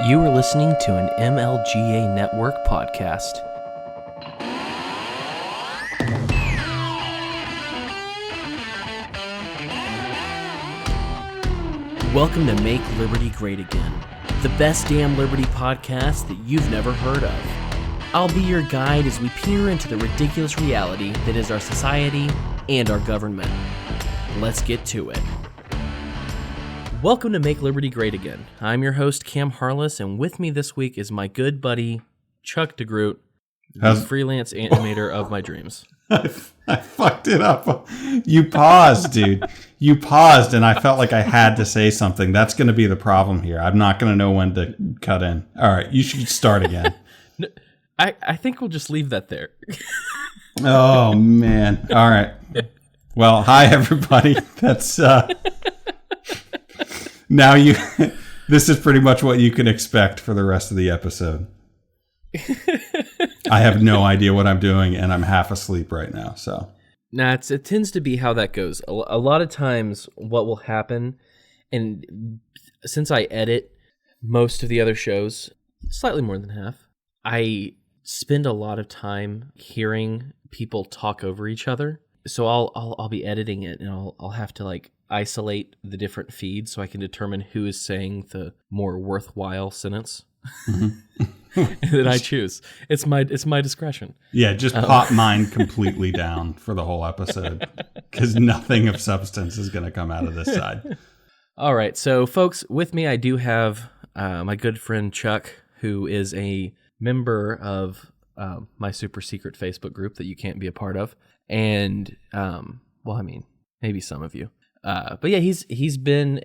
You are listening to an MLGA Network podcast. Welcome to Make Liberty Great Again, the best damn Liberty podcast that you've never heard of. I'll be your guide as we peer into the ridiculous reality that is our society and our government. Let's get to it. Welcome to Make Liberty Great Again. I'm your host, Cam Harless, and with me this week is my good buddy, Chuck DeGroot, the freelance animator of my dreams. I fucked it up. You paused, dude. You paused, and I felt like I had to say something. That's going to be the problem here. I'm not going to know when to cut in. All right, you should start again. I think we'll just leave that there. Oh, man. All right. Well, hi, everybody. That's... Now this is pretty much what you can expect for the rest of the episode. I have no idea what I'm doing, and I'm half asleep right now. So, nah, it tends to be how that goes. A lot of times, what will happen, and since I edit most of the other shows, slightly more than half, I spend a lot of time hearing people talk over each other. So I'll be editing it, and I'll have to like isolate the different feeds so I can determine who is saying the more worthwhile sentence. And then I choose. It's my discretion. Yeah, just pop mine completely down for the whole episode because nothing of substance is going to come out of this side. All right, so folks, with me I do have my good friend Chuck, who is a member of my super secret Facebook group that you can't be a part of, and well, I mean, maybe some of you. But yeah, he's been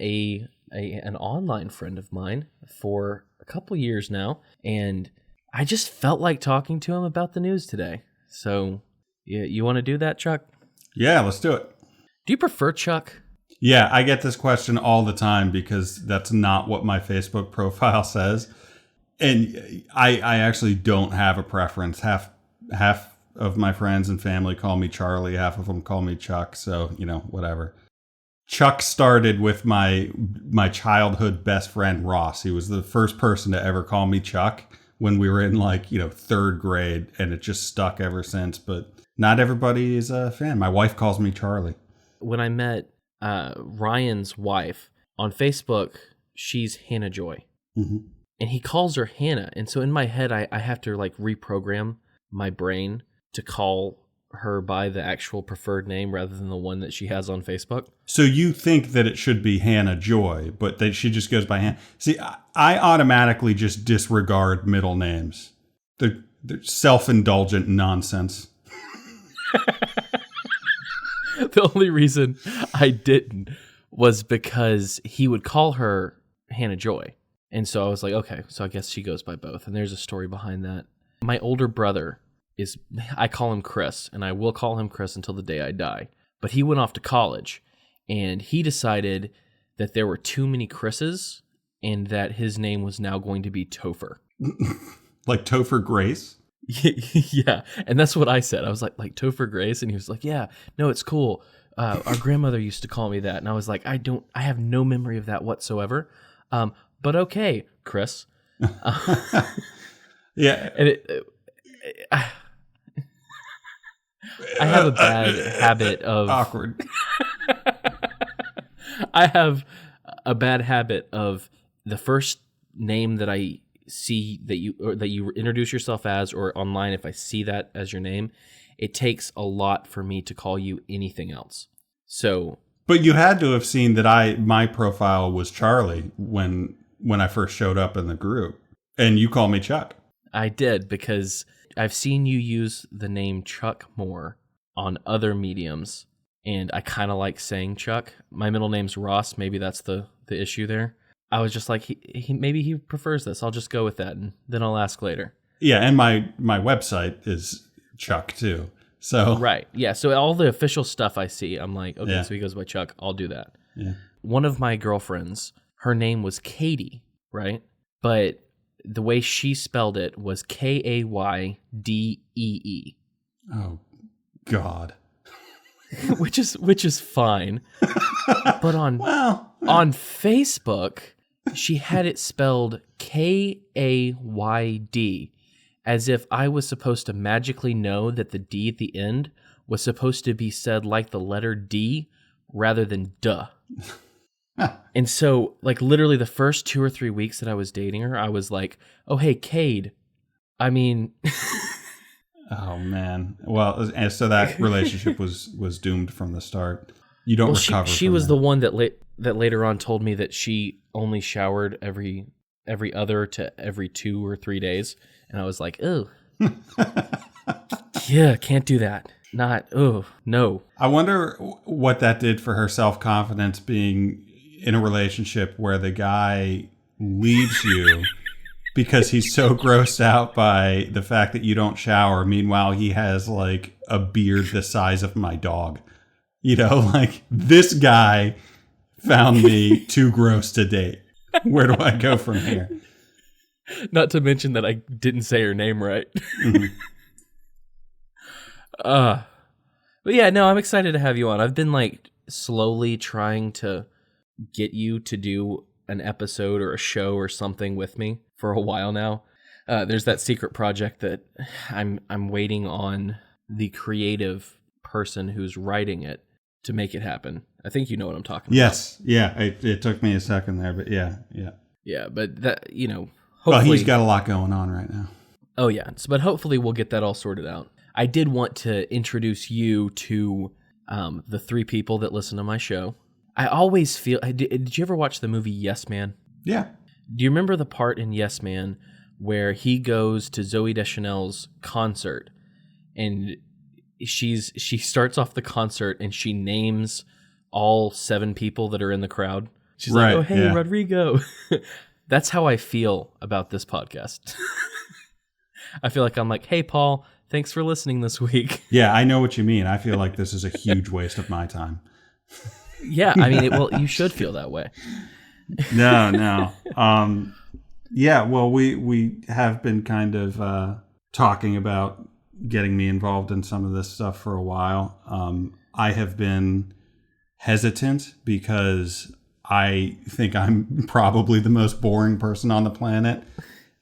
an online friend of mine for a couple years now, and I just felt like talking to him about the news today. So, you want to do that, Chuck? Yeah, let's do it. Do you prefer Chuck? Yeah, I get this question all the time because that's not what my Facebook profile says, and I actually don't have a preference. Half of my friends and family call me Charlie. Half of them call me Chuck. So whatever. Chuck started with my childhood best friend, Ross. He was the first person to ever call me Chuck when we were in third grade, and it just stuck ever since. But not everybody is a fan. My wife calls me Charlie. When I met Ryan's wife on Facebook, she's Hannah Joy. Mm-hmm. And he calls her Hannah. And so in my head, I have to reprogram my brain to call her by the actual preferred name rather than the one that she has on Facebook. So you think that it should be Hannah Joy, but that she just goes by Hannah. See, I automatically just disregard middle names. They're self-indulgent nonsense. The only reason I didn't was because he would call her Hannah Joy. And so I was like, okay, so I guess she goes by both. And there's a story behind that. My older brother I call him Chris, and I will call him Chris until the day I die. But he went off to college, and he decided that there were too many Chris's, and that his name was now going to be Topher. Like Topher Grace? Yeah, and that's what I said. I was like Topher Grace, and he was like, yeah, no, it's cool. Our grandmother used to call me that, and I was like, I have no memory of that whatsoever. But okay, Chris. Yeah. And I have a bad habit of... Awkward. I have a bad habit of the first name that I see that you introduce yourself as, or online, if I see that as your name, it takes a lot for me to call you anything else. So... But you had to have seen that my profile was Charlie when I first showed up in the group, and you call me Chuck. I did, because I've seen you use the name Chuck more on other mediums, and I kind of like saying Chuck. My middle name's Ross. Maybe that's the issue there. I was just like, maybe he prefers this. I'll just go with that, and then I'll ask later. Yeah, and my website is Chuck too. So right, yeah. So all the official stuff I see, I'm like, okay, So he goes by Chuck. I'll do that. Yeah. One of my girlfriends, her name was Katie, right? But the way she spelled it was Kaydee. Oh, God. which is fine. But on Facebook, She had it spelled Kayd, as if I was supposed to magically know that the D at the end was supposed to be said like the letter D rather than duh. And so, like, literally the first 2 or 3 weeks that I was dating her, I was like, oh, hey, Kayd. I mean... Oh, man. Well, and so that relationship was doomed from the start. You don't recover She from was that. the one that later on told me that she only showered every other to every 2 or 3 days. And I was like, oh, yeah, can't do that. No. I wonder what that did for her self-confidence being in a relationship where the guy leaves you because he's so grossed out by the fact that you don't shower. Meanwhile, he has like a beard the size of my dog. You know, like, this guy found me too gross to date. Where do I go from here? Not to mention that I didn't say her name right. Mm-hmm. But yeah, no, I'm excited to have you on. I've been like slowly trying to get you to do an episode or a show or something with me for a while now. There's that secret project that I'm waiting on the creative person who's writing it to make it happen. I think you know what I'm talking about. Yes. Yeah. It took me a second there, but yeah. Yeah, but that, hopefully... Well, he's got a lot going on right now. Oh, yeah. But hopefully we'll get that all sorted out. I did want to introduce you to the 3 people that listen to my show. I always feel... Did you ever watch the movie Yes Man? Yeah. Do you remember the part in Yes Man where he goes to Zooey Deschanel's concert and she starts off the concert and she names all 7 people that are in the crowd? She's like, oh, hey, yeah. Rodrigo. That's how I feel about this podcast. I feel like I'm like, hey, Paul, thanks for listening this week. Yeah, I know what you mean. I feel like this is a huge waste of my time. Yeah, I mean, well, you should feel that way. No. Yeah, well, we have been kind of talking about getting me involved in some of this stuff for a while. I have been hesitant because I think I'm probably the most boring person on the planet.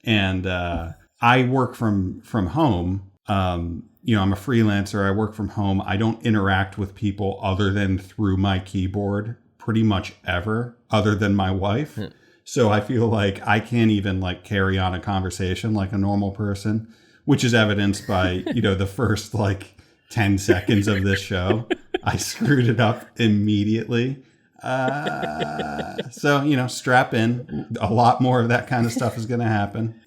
And I work from home. I'm a freelancer. I work from home. I don't interact with people other than through my keyboard pretty much ever, other than my wife. Yeah. So I feel like I can't even like carry on a conversation like a normal person, which is evidenced by, the first like 10 seconds of this show. I screwed it up immediately. So, strap in. A lot more of that kind of stuff is going to happen.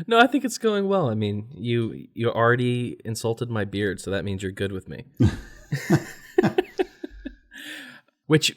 No, I think it's going well. I mean, you already insulted my beard, so that means you're good with me. Which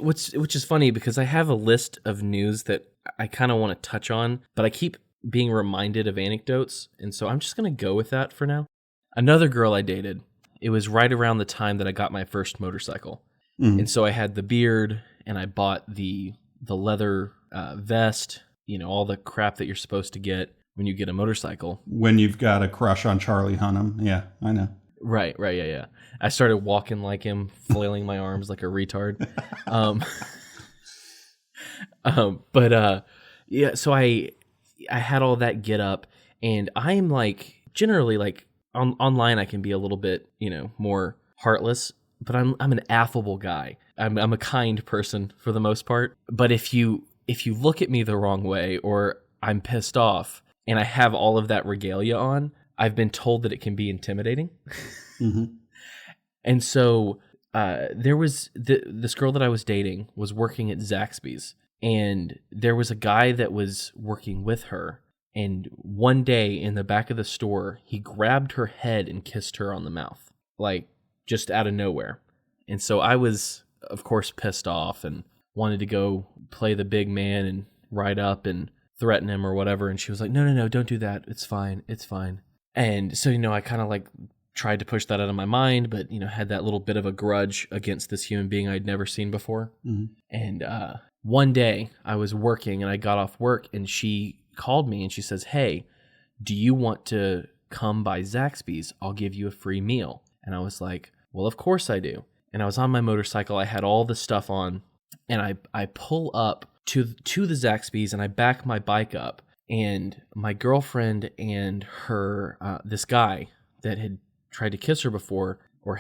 is funny because I have a list of news that I kind of want to touch on, but I keep being reminded of anecdotes, and so I'm just going to go with that for now. Another girl I dated, it was right around the time that I got my first motorcycle. Mm-hmm. And so I had the beard, and I bought the leather vest, all the crap that you're supposed to get when you get a motorcycle. When you've got a crush on Charlie Hunnam. Yeah, I know. Right, yeah. I started walking like him, flailing my arms like a retard. Yeah, so I had all that get up, and I'm like, generally like online I can be a little bit, more heartless, but I'm an affable guy. I'm a kind person for the most part. But if you look at me the wrong way, or I'm pissed off and I have all of that regalia on, I've been told that it can be intimidating. Mm-hmm. And so there was this girl that I was dating was working at Zaxby's, and there was a guy that was working with her. And one day in the back of the store, he grabbed her head and kissed her on the mouth, like just out of nowhere. And so I was, of course, pissed off and wanted to go play the big man and ride up and threaten him or whatever. And she was like, no, don't do that. It's fine. And so, I kind of like tried to push that out of my mind, but, had that little bit of a grudge against this human being I'd never seen before. Mm-hmm. And one day I was working and I got off work and she called me and she says, hey, do you want to come by Zaxby's? I'll give you a free meal. And I was like, well, of course I do. And I was on my motorcycle. I had all the stuff on, and I pull up to the Zaxby's, and I back my bike up, and my girlfriend and her this guy that had tried to kiss her before or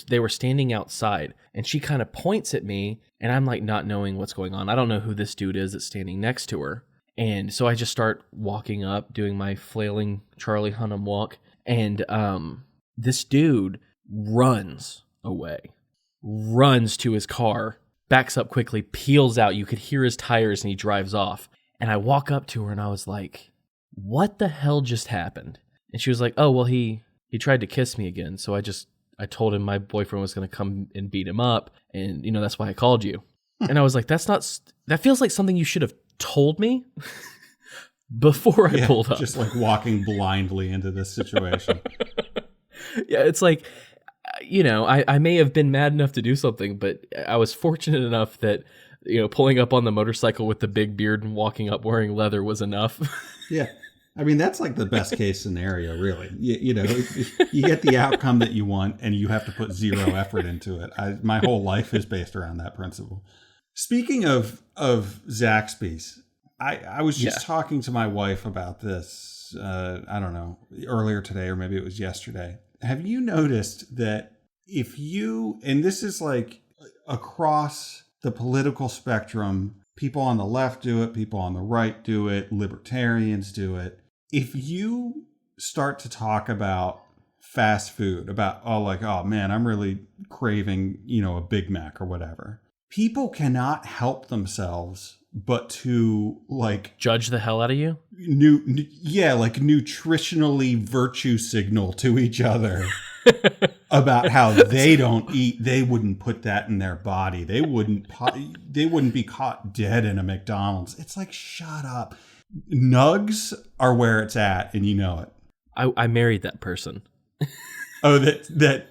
they were standing outside, and she kind of points at me, and I'm like not knowing what's going on. I don't know who this dude is that's standing next to her. And so I just start walking up, doing my flailing Charlie Hunnam walk, and this dude runs away, runs to his car, backs up quickly, peels out. You could hear his tires, and he drives off. And I walk up to her, and I was like, what the hell just happened? And she was like, oh, well, he tried to kiss me again. So I told him my boyfriend was going to come and beat him up, and, that's why I called you. And I was like, that feels like something you should have told me before I pulled up. Just like walking blindly into this situation. Yeah, it's like, I may have been mad enough to do something, but I was fortunate enough that, pulling up on the motorcycle with the big beard and walking up wearing leather was enough. Yeah. I mean, that's like the best case scenario, really. You get the outcome that you want, and you have to put zero effort into it. My whole life is based around that principle. Speaking of Zaxby's, I was just talking to my wife about this, I don't know, earlier today, or maybe it was yesterday. Have you noticed that and this is like across the political spectrum, people on the left do it, people on the right do it, libertarians do it. If you start to talk about fast food, about, oh man, I'm really craving, a Big Mac or whatever, people cannot help themselves but to judge the hell out of you. Nutritionally virtue signal to each other about how they don't eat. They wouldn't put that in their body. They wouldn't be caught dead in a McDonald's. It's like, shut up. Nugs are where it's at, and you know it. I married that person. Oh, that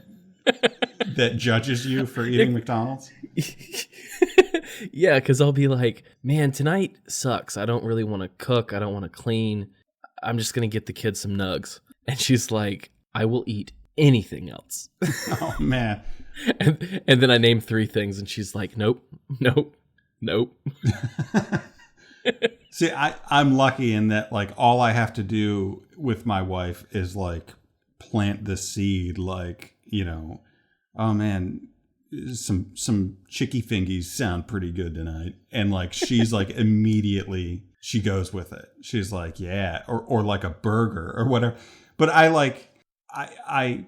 judges you for eating McDonald's? Yeah, because I'll be like, man, tonight sucks. I don't really want to cook. I don't want to clean. I'm just going to get the kids some nugs. And she's like, I will eat anything else. Oh, man. And then I name 3 things, and she's like, nope. See, I'm lucky in that, all I have to do with my wife is, plant the seed, oh, man, some chicky fingies sound pretty good tonight. And, she's, immediately, she goes with it. She's like, yeah, or like a burger or whatever. But I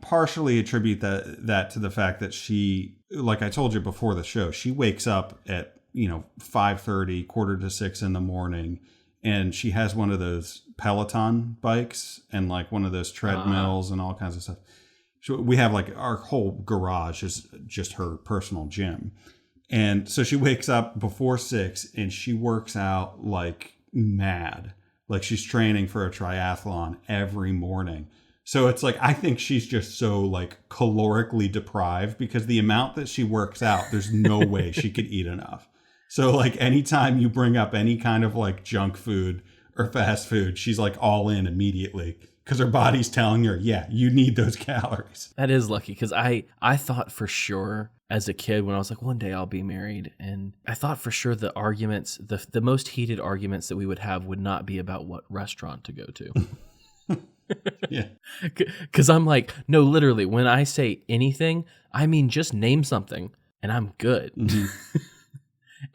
partially attribute that to the fact that she, like I told you before the show, she wakes up at 5:30, 5:45 in the morning, and she has one of those Peloton bikes and one of those treadmills and all kinds of stuff. So we have our whole garage is just her personal gym. And so she wakes up before 6 and she works out like mad. She's training for a triathlon every morning. So it's I think she's just so calorically deprived because the amount that she works out, there's no way she could eat enough. So anytime you bring up any kind of junk food or fast food, she's all in immediately because her body's telling her, yeah, you need those calories. That is lucky because I thought for sure as a kid when I was one day I'll be married, and I thought for sure the arguments, the most heated arguments that we would have would not be about what restaurant to go to. Yeah. Because I'm no, literally, when I say anything, I mean just name something and I'm good. Mm-hmm.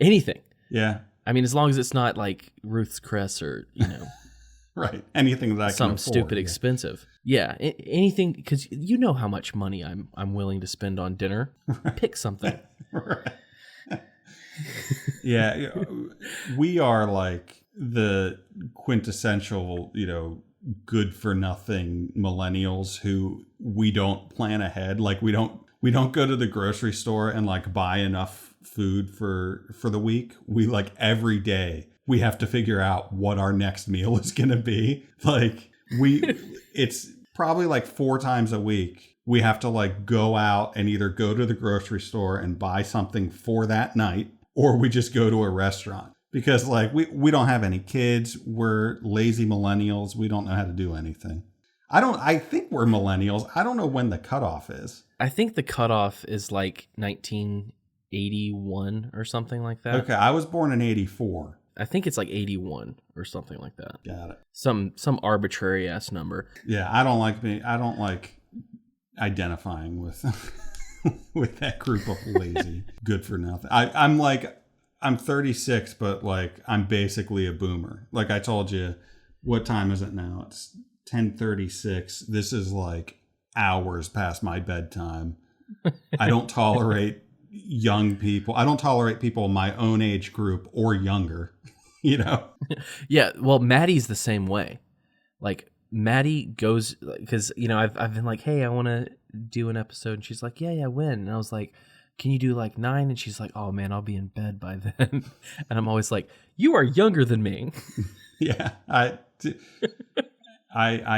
Anything. Yeah. I mean, as long as it's not Ruth's Chris or, right. Anything that I can some afford, stupid expensive. Yeah. Anything, because you know how much money I'm willing to spend on dinner. Right. Pick something. Right. Yeah. We are the quintessential, good for nothing millennials who we don't plan ahead. We don't go to the grocery store and buy enough food for the week. We every day we have to figure out what our next meal is going to be. It's probably 4 times a week. We have to go out and either go to the grocery store and buy something for that night, or we just go to a restaurant because we don't have any kids. We're lazy millennials. We don't know how to do anything. I think we're millennials. I don't know when the cutoff is. I think the cutoff is 1980 81 or something like that. Okay, I was born in 84. I think it's like 81 or something like that. Got it. Some arbitrary ass number. Yeah, I don't like identifying with with that group of lazy good for nothing. I'm 36, but like I'm basically a boomer. Like I told you, what time is it now? It's 10:36. This is like hours past my bedtime. I don't tolerate young people. I don't tolerate people in my own age group or younger, you know? Yeah, well, Maddie's the same way. Like, Maddie goes, because, you know, I've been like, hey, I want to do an episode. And she's like, yeah, when? And I was like, can you do like 9? And she's like, oh, man, I'll be in bed by then. And I'm always like, you are younger than me. Yeah, I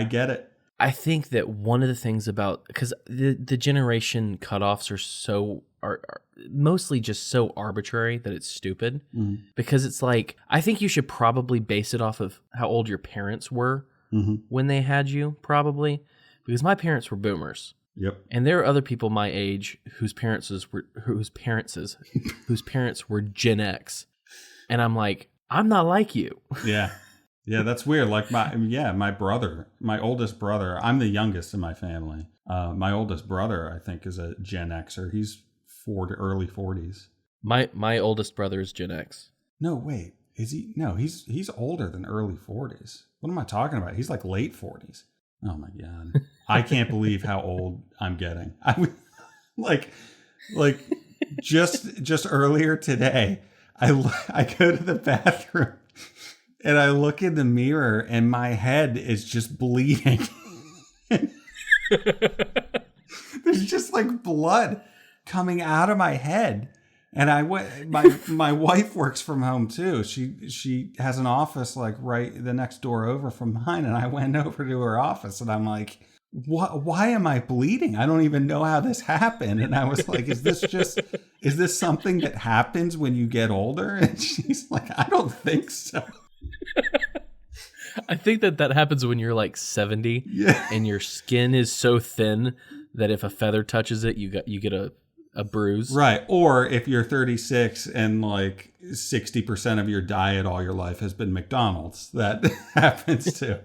get it. I think that one of the things about, because the generation cutoffs are mostly just so arbitrary that it's stupid. Mm-hmm. Because it's like, I think you should probably base it off of how old your parents were when they had you, probably. Because my parents were boomers. Yep. And there are other people my age whose parents were Gen X. And I'm like, I'm not like you. Yeah. Yeah, that's weird. Like my brother, my oldest brother, I'm the youngest in my family. My oldest brother, I think, is a Gen Xer. He's early 40s. My oldest brother is Gen X. No, wait. Is he? No, he's older than early 40s. What am I talking about? He's like late 40s. Oh my God. I can't believe how old I'm getting. I like just earlier today, I go to the bathroom and I look in the mirror and my head is just bleeding. There's just like blood coming out of my head. And my wife works from home too. She has an office like right the next door over from mine. And I went over to her office and I'm like, why am I bleeding? I don't even know how this happened. And I was like, is this something that happens when you get older? And she's like, I don't think so. I think that happens when you're like 70 and your skin is so thin that if a feather touches it, you get a bruise. Right. Or if you're 36 and like 60% of your diet all your life has been McDonald's, that happens too.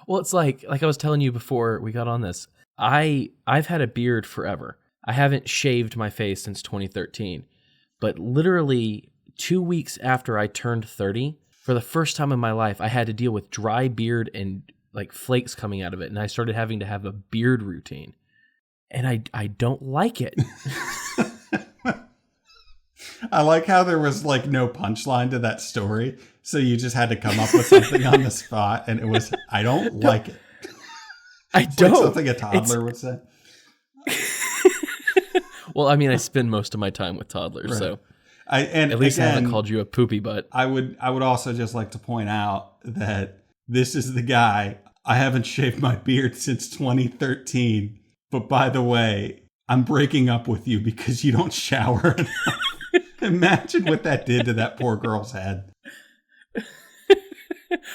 Well, it's like I was telling you before we got on this, I've had a beard forever. I haven't shaved my face since 2013, but literally 2 weeks after I turned 30, for the first time in my life, I had to deal with dry beard and like flakes coming out of it. And I started having to have a beard routine. And I don't like it. I like how there was like no punchline to that story. So you just had to come up with something on the spot. And it was, I don't like it. It's don't. Like something a toddler would say. Well, I mean, I spend most of my time with toddlers. Right. So at least I haven't called you a poopy butt. I would also just like to point out that this is the guy. I haven't shaved my beard since 2013. But by the way, I'm breaking up with you because you don't shower enough. Imagine what that did to that poor girl's head.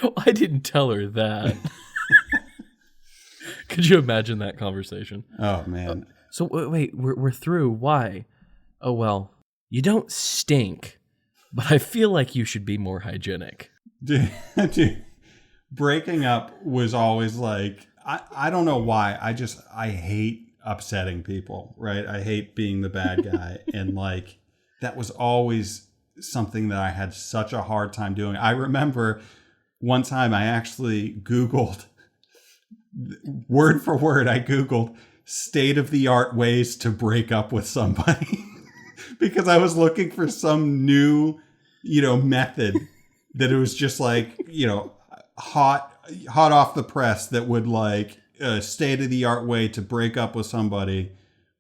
Well, I didn't tell her that. Could you imagine that conversation? Oh, man. So wait, we're through. Why? Oh, well, you don't stink, but I feel like you should be more hygienic. Dude, breaking up was always like, I don't know why. I hate upsetting people, right? I hate being the bad guy. And like, that was always something that I had such a hard time doing. I remember one time I actually Googled, word for word, I Googled state-of-the-art ways to break up with somebody. Because I was looking for some new, method that it was just like, hot off the press that would like a state-of-the-art way to break up with somebody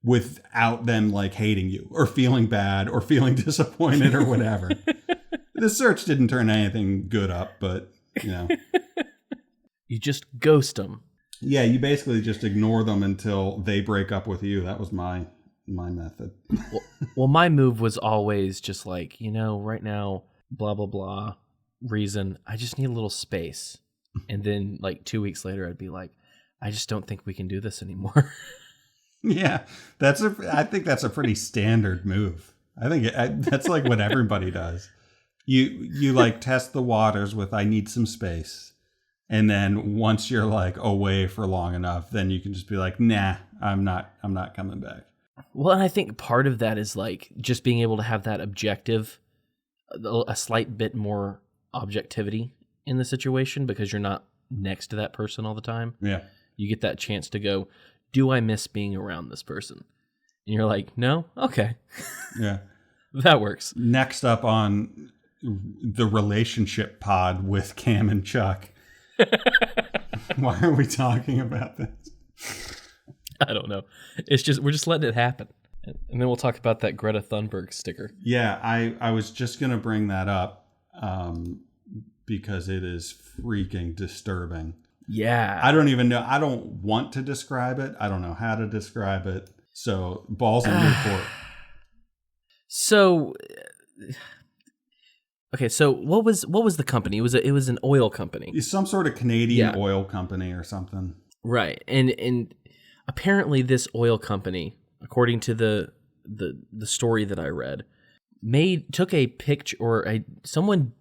without them like hating you or feeling bad or feeling disappointed or whatever. The search didn't turn anything good up, but you just ghost them. Yeah, you basically just ignore them until they break up with you. That was my method. Well, my move was always just like, right now, blah, blah, blah, reason. I just need a little space. And then like 2 weeks later, I'd be like, I just don't think we can do this anymore. Yeah, I think that's a pretty standard move. I think that's like what everybody does. You like test the waters with I need some space. And then once you're like away for long enough, then you can just be like, nah, I'm not coming back. Well, and I think part of that is like just being able to have that objective, a slight bit more objectivity in the situation because you're not next to that person all the time. Yeah. You get that chance to go, do I miss being around this person? And you're like, no? Okay. Yeah. That works. Next up on the relationship pod with Cam and Chuck. Why are we talking about this? I don't know. It's just we're just letting it happen. And then we'll talk about that Greta Thunberg sticker. Yeah, I was just going to bring that up because it is freaking disturbing. Yeah. I don't even know. I don't want to describe it. I don't know how to describe it. So balls in your court. So, okay. So what was the company? It was an oil company. It's some sort of Canadian oil company or something. Right. And apparently this oil company, according to the story that I read, took a picture or someone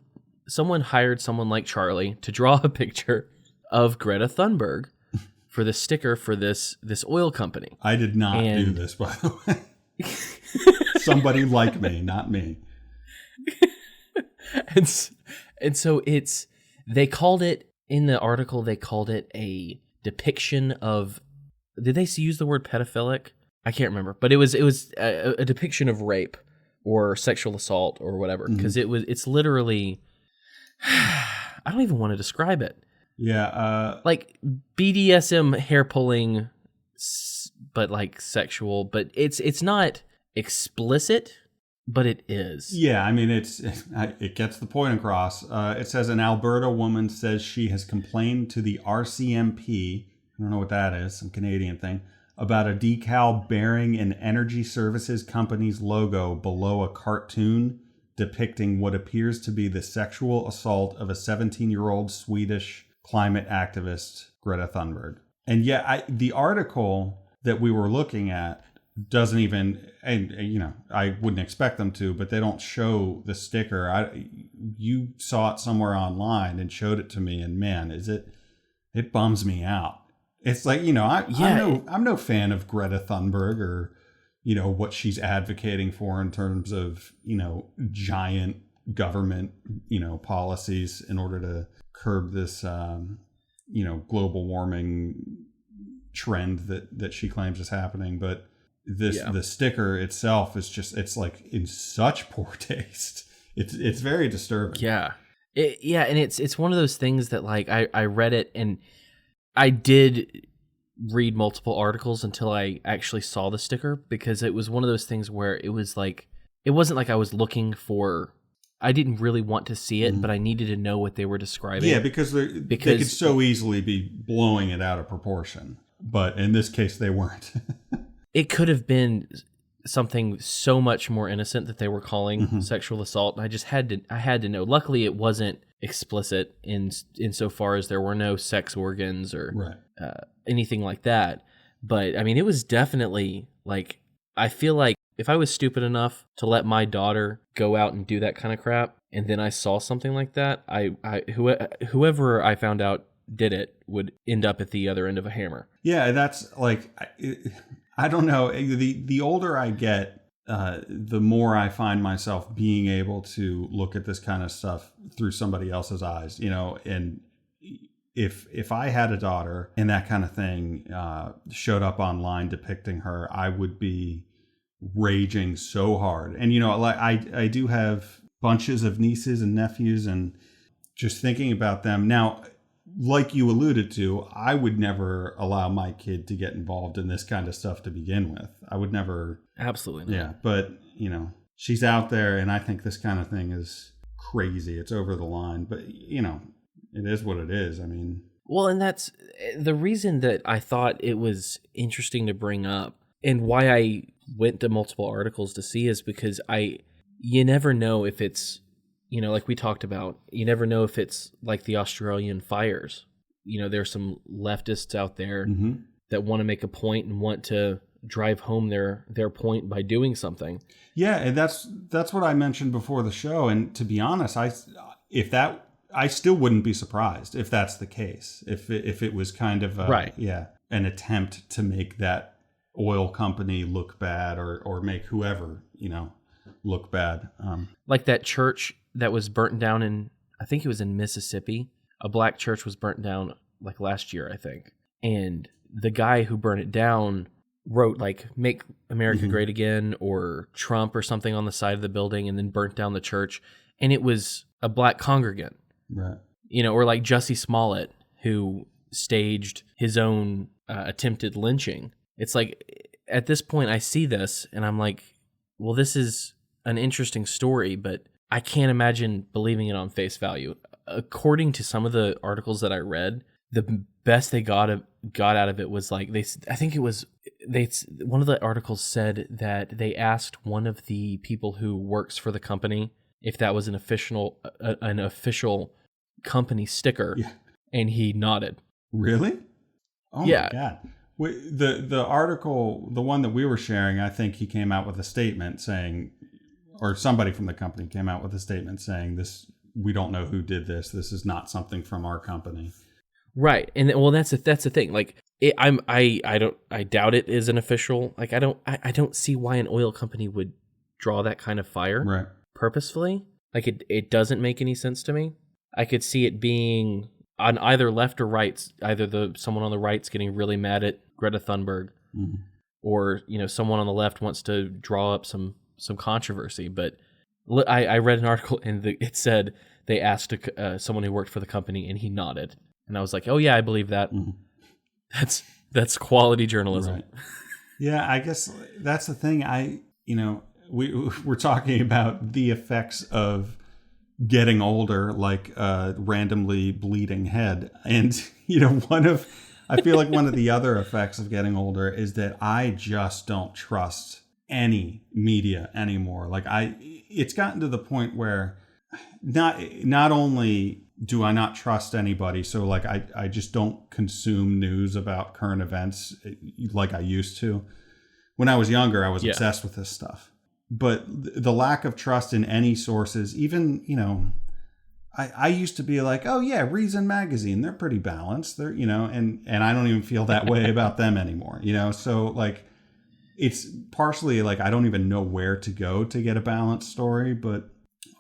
hired someone like Charlie to draw a picture of Greta Thunberg for the sticker for this oil company. I did not do this, by the way. Somebody like me, not me. And so they called it in the article. They called it a depiction of. Did they use the word pedophilic? I can't remember, but it was a depiction of rape or sexual assault or whatever. Because it's literally. I don't even want to describe it. Yeah, like BDSM hair pulling, but like sexual. But it's not explicit, but it is. Yeah, I mean it gets the point across. It says an Alberta woman says she has complained to the RCMP. I don't know what that is, some Canadian thing, about a decal bearing an energy services company's logo below a cartoon depicting what appears to be the sexual assault of a 17-year-old Swedish climate activist, Greta Thunberg. And yet the article that we were looking at doesn't even, and you know, I wouldn't expect them to, but they don't show the sticker. You saw it somewhere online and showed it to me, and man, it bums me out. It's like, you know, I'm no fan of Greta Thunberg or, you know, what she's advocating for in terms of, you know, giant government, you know, policies in order to curb this, you know, global warming trend that she claims is happening. But the sticker itself is just, it's like in such poor taste. It's very disturbing. Yeah. And it's one of those things that like I read it and I did read multiple articles until I actually saw the sticker, because it was one of those things where it was like, it wasn't like I was looking for, I didn't really want to see it, but I needed to know what they were describing. Yeah, because they could so easily be blowing it out of proportion. But in this case, they weren't. It could have been something so much more innocent that they were calling sexual assault. And I just had to know. Luckily, it wasn't explicit insofar as there were no sex organs or anything like that. But I mean, it was definitely like, I feel like if I was stupid enough to let my daughter go out and do that kind of crap, and then I saw something like that, whoever I found out did it would end up at the other end of a hammer. Yeah, that's like, I don't know. The older I get, the more I find myself being able to look at this kind of stuff through somebody else's eyes, you know. And if I had a daughter and that kind of thing showed up online depicting her, I would be raging so hard. And, you know, like I do have bunches of nieces and nephews, and just thinking about them now, like you alluded to, I would never allow my kid to get involved in this kind of stuff to begin with. I would never. Absolutely not. Yeah, but, you know, she's out there, and I think this kind of thing is crazy. It's over the line, but, you know, it is what it is. I mean. Well, and that's the reason that I thought it was interesting to bring up, and why I went to multiple articles to see, is because you never know if it's, you know, like we talked about, you never know if it's like the Australian fires. You know, there's some leftists out there that want to make a point and want to drive home their point by doing something. Yeah, and that's what I mentioned before the show. And to be honest, I still wouldn't be surprised if that's the case. If it was kind of an attempt to make that oil company look bad or make whoever look bad. Like that church that was burnt down in, I think it was in Mississippi. A black church was burnt down like last year, I think. And the guy who burned it down wrote like "Make America Great Again" or Trump or something on the side of the building, and then burnt down the church. And it was a black congregant, right? Or like Jussie Smollett, who staged his own attempted lynching. It's like at this point I see this and I'm like, well, this is an interesting story, but I can't imagine believing it on face value. According to some of the articles that I read, the best they got out of it was like one of the articles said that they asked one of the people who works for the company if that was an official company sticker, and he nodded. Really? Oh yeah. My God. The article, the one that we were sharing, I think he came out with a statement saying, or somebody from the company came out with a statement saying, "This, we don't know who did this. This is not something from our company." Right, and well, that's the thing. Like, I doubt it is an official. Like, I don't see why an oil company would draw that kind of fire purposefully. Like, it doesn't make any sense to me. I could see it being on either left or right. Either someone on the right's getting really mad at Greta Thunberg, or someone on the left wants to draw up some controversy. But I read an article and it said they asked someone who worked for the company and he nodded. And I was like, oh yeah, I believe that. That's quality journalism. Right. Yeah, I guess that's the thing. We're talking about the effects of getting older, like a randomly bleeding head. And, I feel like one of the other effects of getting older is that I just don't trust any media anymore. Like it's gotten to the point where not only do I not trust anybody, so like I just don't consume news about current events like I used to. When I was younger, I was obsessed with this stuff. But the lack of trust in any sources, even, I used to be like, oh yeah, Reason Magazine, they're pretty balanced. They're, and I don't even feel that way about them anymore, So like, it's partially like I don't even know where to go to get a balanced story, but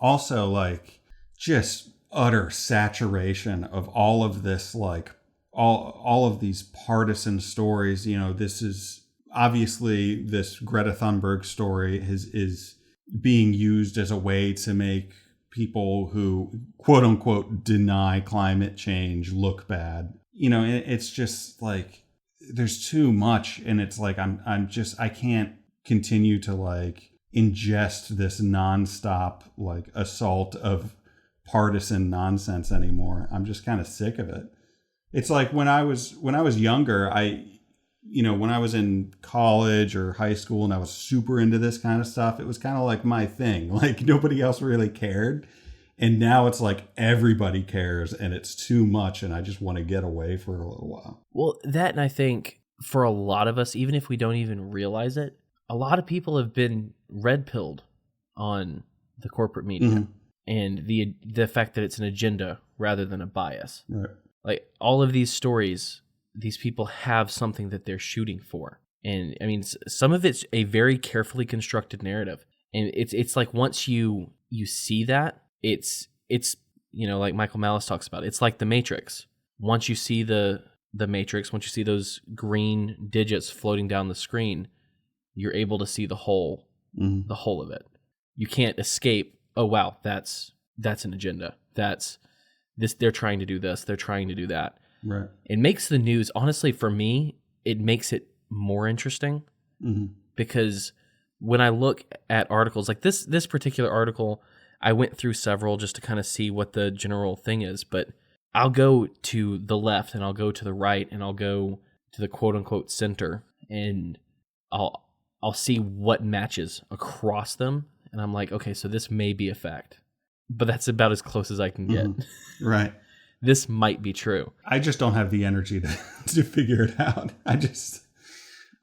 also like just utter saturation of all of this, like all of these partisan stories. This is obviously, this Greta Thunberg story is being used as a way to make people who quote unquote deny climate change look bad. It's just like there's too much, and it's like I can't continue to like ingest this nonstop like assault of partisan nonsense anymore. I'm just kind of sick of it. It's like when I was younger, when I was in college or high school and I was super into this kind of stuff, it was kind of like my thing. Like nobody else really cared. And now it's like everybody cares and it's too much and I just want to get away for a little while. Well, that, and I think for a lot of us, even if we don't even realize it, a lot of people have been red-pilled on the corporate media and the fact that it's an agenda rather than a bias. Right. Like all of these stories, these people have something that they're shooting for. And I mean, some of it's a very carefully constructed narrative. And it's like once you see that, it's like Michael Malice talks about, it's like the Matrix. Once you see the Matrix, once you see those green digits floating down the screen, you're able to see the whole of it. You can't escape, oh wow, that's an agenda. That's this, they're trying to do this, they're trying to do that. Right. It makes the news, honestly, for me, it makes it more interesting because when I look at articles like this particular article, I went through several just to kind of see what the general thing is, but I'll go to the left and I'll go to the right and I'll go to the quote unquote center and I'll see what matches across them. And I'm like, okay, so this may be a fact, but that's about as close as I can get. Right. This might be true. I just don't have the energy to figure it out.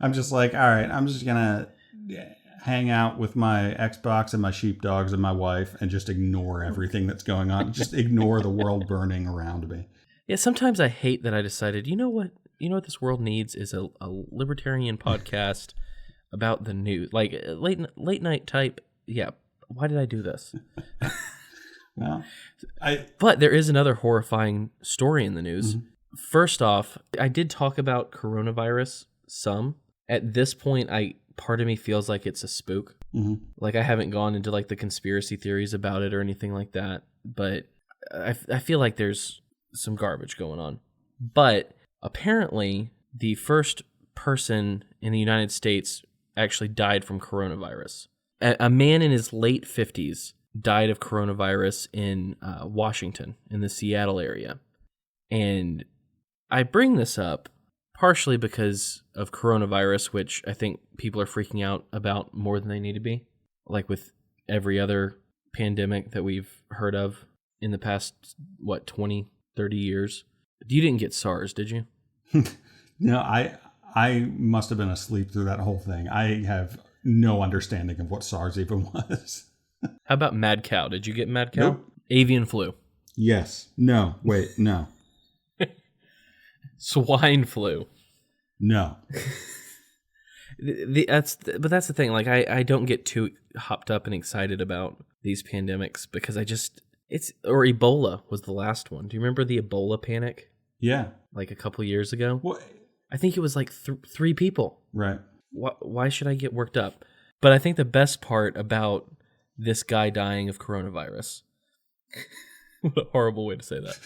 I'm just like, all right, I'm just gonna hang out with my Xbox and my sheepdogs and my wife and just ignore everything that's going on. Just ignore the world burning around me. Yeah, sometimes I hate that I decided, you know what this world needs is a libertarian podcast about the news, like late night type. Yeah, why did I do this? Well, but there is another horrifying story in the news. Mm-hmm. First off, I did talk about coronavirus some. At this point, part of me feels like it's a spook. Mm-hmm. Like I haven't gone into like the conspiracy theories about it or anything like that, but I feel like there's some garbage going on. But apparently, the first person in the United States actually died from coronavirus. A man in his late 50s died of coronavirus in Washington, in the Seattle area. And I bring this up partially because of coronavirus, which I think people are freaking out about more than they need to be, like with every other pandemic that we've heard of in the past, 20, 30 years. You didn't get SARS, did you? No, I must have been asleep through that whole thing. I have no understanding of what SARS even was. How about mad cow? Did you get mad cow? Nope. Avian flu. Yes. No. Wait, no. Swine flu. No. That's the thing. Like I don't get too hopped up and excited about these pandemics because or Ebola was the last one. Do you remember the Ebola panic? Yeah. Like a couple years ago? Well, I think it was like 3 people. Right. Why should I get worked up? But I think the best part about this guy dying of coronavirus, what a horrible way to say that.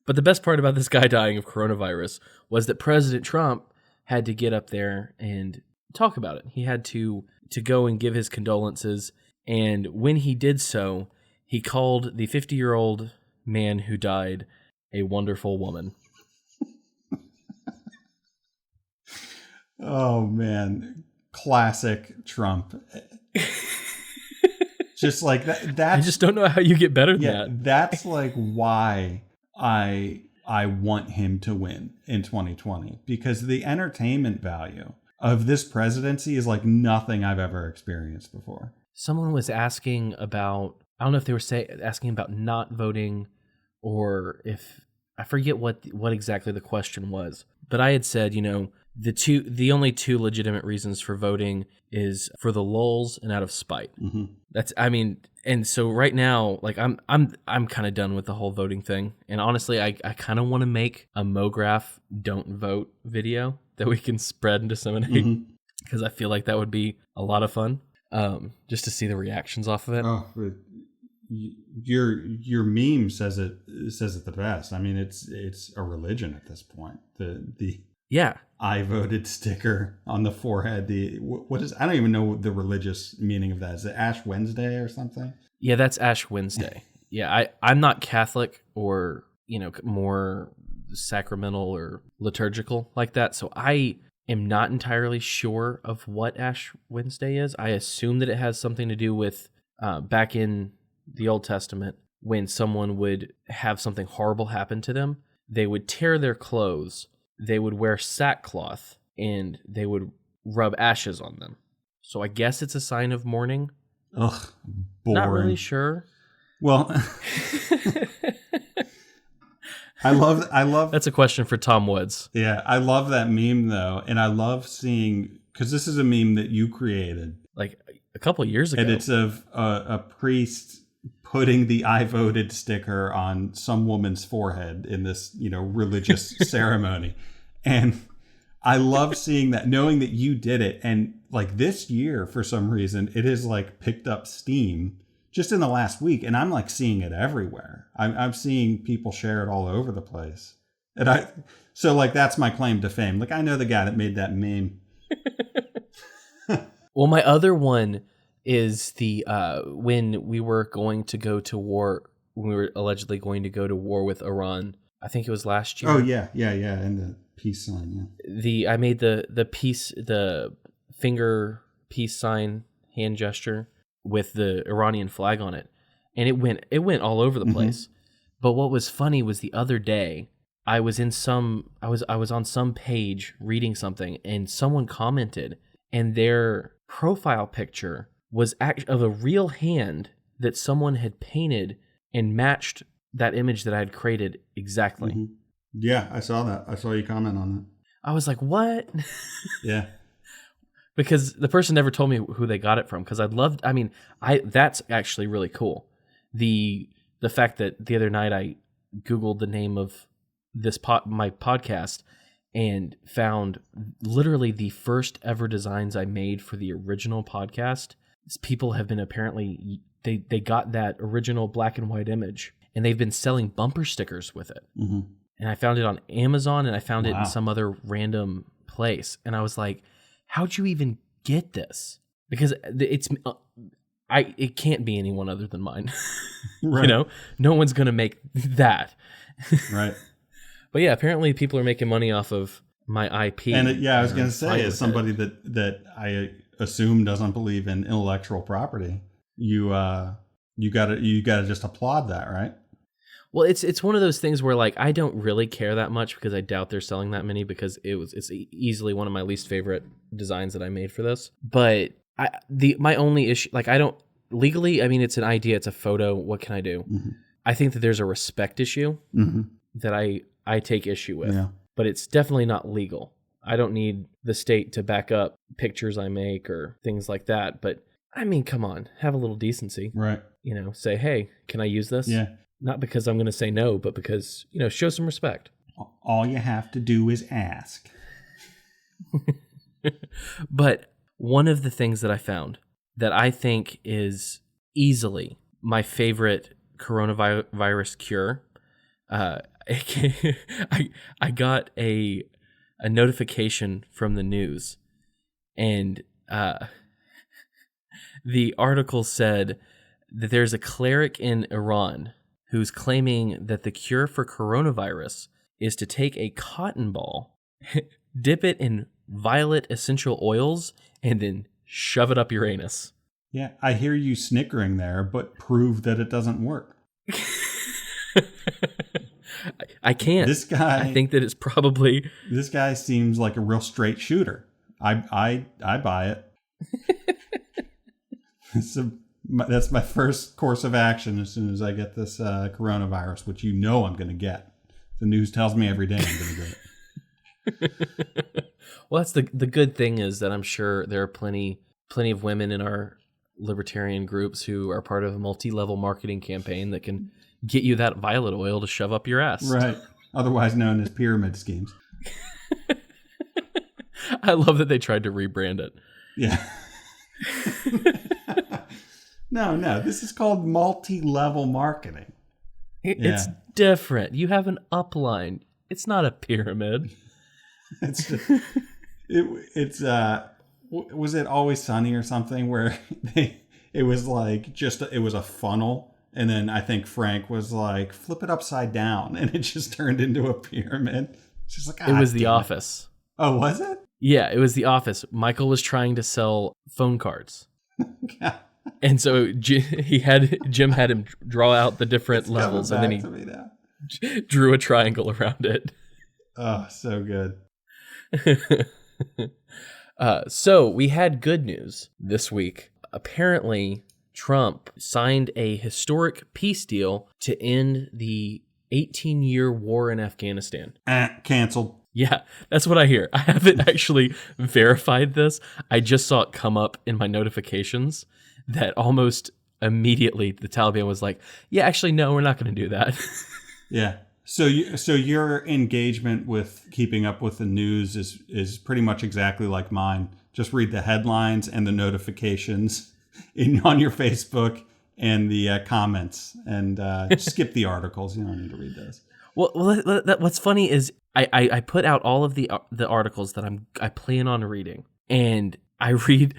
But the best part about this guy dying of coronavirus was that President Trump had to get up there and talk about it. He had to go and give his condolences. And when he did so, he called the 50-year-old man who died a wonderful woman. Oh, man. Classic Trump. Just like that. I just don't know how you get better than that. That's like why I want him to win in 2020, because the entertainment value of this presidency is like nothing I've ever experienced before. Someone was asking about, I don't know if they were asking about not voting, or if I forget what exactly the question was, but I had said, the only 2 legitimate reasons for voting is for the lulz and out of spite. Mm-hmm. And so right now, like I'm kind of done with the whole voting thing. And honestly, I kind of want to make a MoGraph don't vote video that we can spread and disseminate, because I feel like that would be a lot of fun, just to see the reactions off of it. Oh, your meme says it the best. I mean, it's a religion at this point. The yeah, I voted sticker on the forehead. I don't even know the religious meaning of that. Is it Ash Wednesday or something? Yeah, that's Ash Wednesday. Yeah, I'm not Catholic or, more sacramental or liturgical like that. So I am not entirely sure of what Ash Wednesday is. I assume that it has something to do with back in the Old Testament, when someone would have something horrible happen to them, they would tear their clothes, they would wear sackcloth, and they would rub ashes on them. So I guess it's a sign of mourning. Ugh, boring. Not really sure. Well, I love. That's a question for Tom Woods. Yeah, I love that meme though, and I love seeing, because this is a meme that you created like a couple of years ago, and it's of a priest putting the I voted sticker on some woman's forehead in this, religious ceremony. And I love seeing that, knowing that you did it. And like this year, for some reason, it has like picked up steam just in the last week. And I'm like seeing it everywhere. I'm seeing people share it all over the place. And so like, that's my claim to fame. Like, I know the guy that made that meme. Well, my other one is the when we were going to go to war, when we were allegedly going to go to war with Iran. I think it was last year. Oh yeah, and the peace sign. Yeah. I made the finger peace sign hand gesture with the Iranian flag on it, and it went all over the place. But what was funny was the other day I was on some page reading something, and someone commented, and their profile picture was of a real hand that someone had painted and matched that image that I had created exactly. Mm-hmm. Yeah, I saw that. I saw you comment on that. I was like, what? Yeah. Because the person never told me who they got it from. Because that's actually really cool. The fact that the other night I Googled the name of my podcast and found literally the first ever designs I made for the original podcast. People have been apparently, they got that original black and white image, and they've been selling bumper stickers with it. Mm-hmm. And I found it on Amazon, and I found it in some other random place. And I was like, how'd you even get this? Because it can't be anyone other than mine. Right. You know, no one's going to make that. Right. But yeah, apparently people are making money off of my IP. And I was going to say, as somebody that I assume doesn't believe in intellectual property, you gotta just applaud that, right? Well, it's one of those things where like I don't really care that much because I doubt they're selling that many, because it's easily one of my least favorite designs that I made for this. But my only issue, like I don't legally, I mean, it's an idea, it's a photo. What can I do? Mm-hmm. I think that there's a respect issue that I take issue with, but it's definitely not legal. I don't need the state to back up pictures I make or things like that. But I mean, come on, have a little decency, right? You know, say, hey, can I use this? Yeah. Not because I'm going to say no, but because, you know, show some respect. All you have to do is ask. But one of the things that I found that I think is easily my favorite coronavirus cure, I got a notification from the news, and the article said that there's a cleric in Iran who's claiming that the cure for coronavirus is to take a cotton ball, dip it in violet essential oils, and then shove it up your anus. Yeah, I hear you snickering there, but prove that it doesn't work. I can't. This guy, I think that it's probably... This guy seems like a real straight shooter. I buy it. That's my first course of action as soon as I get this coronavirus, which you know I'm going to get. The news tells me every day I'm going to get it. Well, that's the good thing is that I'm sure there are plenty of women in our libertarian groups who are part of a multi-level marketing campaign that can get you that violet oil to shove up your ass. Right. Otherwise known as pyramid schemes. I love that they tried to rebrand it. Yeah. No, this is called multi-level marketing. It's different. You have an upline. It's not a pyramid. Was it Always Sunny or something where it was a funnel, and then I think Frank was like, flip it upside down, and it just turned into a pyramid. It's just like, it was The Office. Oh, was it? Yeah, it was The Office. Michael was trying to sell phone cards. And so Jim had him draw out the different levels, and then he drew a triangle around it. Oh, so good. So we had good news this week. Apparently, Trump signed a historic peace deal to end the 18-year war in Afghanistan. Canceled. Yeah, that's what I hear. I haven't actually verified this. I just saw it come up in my notifications that almost immediately the Taliban was like, yeah, actually, no, we're not going to do that. Yeah. So your engagement with keeping up with the news is pretty much exactly like mine. Just read the headlines and the notifications on your Facebook and the comments, and skip the articles. You don't need to read those. Well, what's funny is I put out all of the articles that I plan on reading, and I've read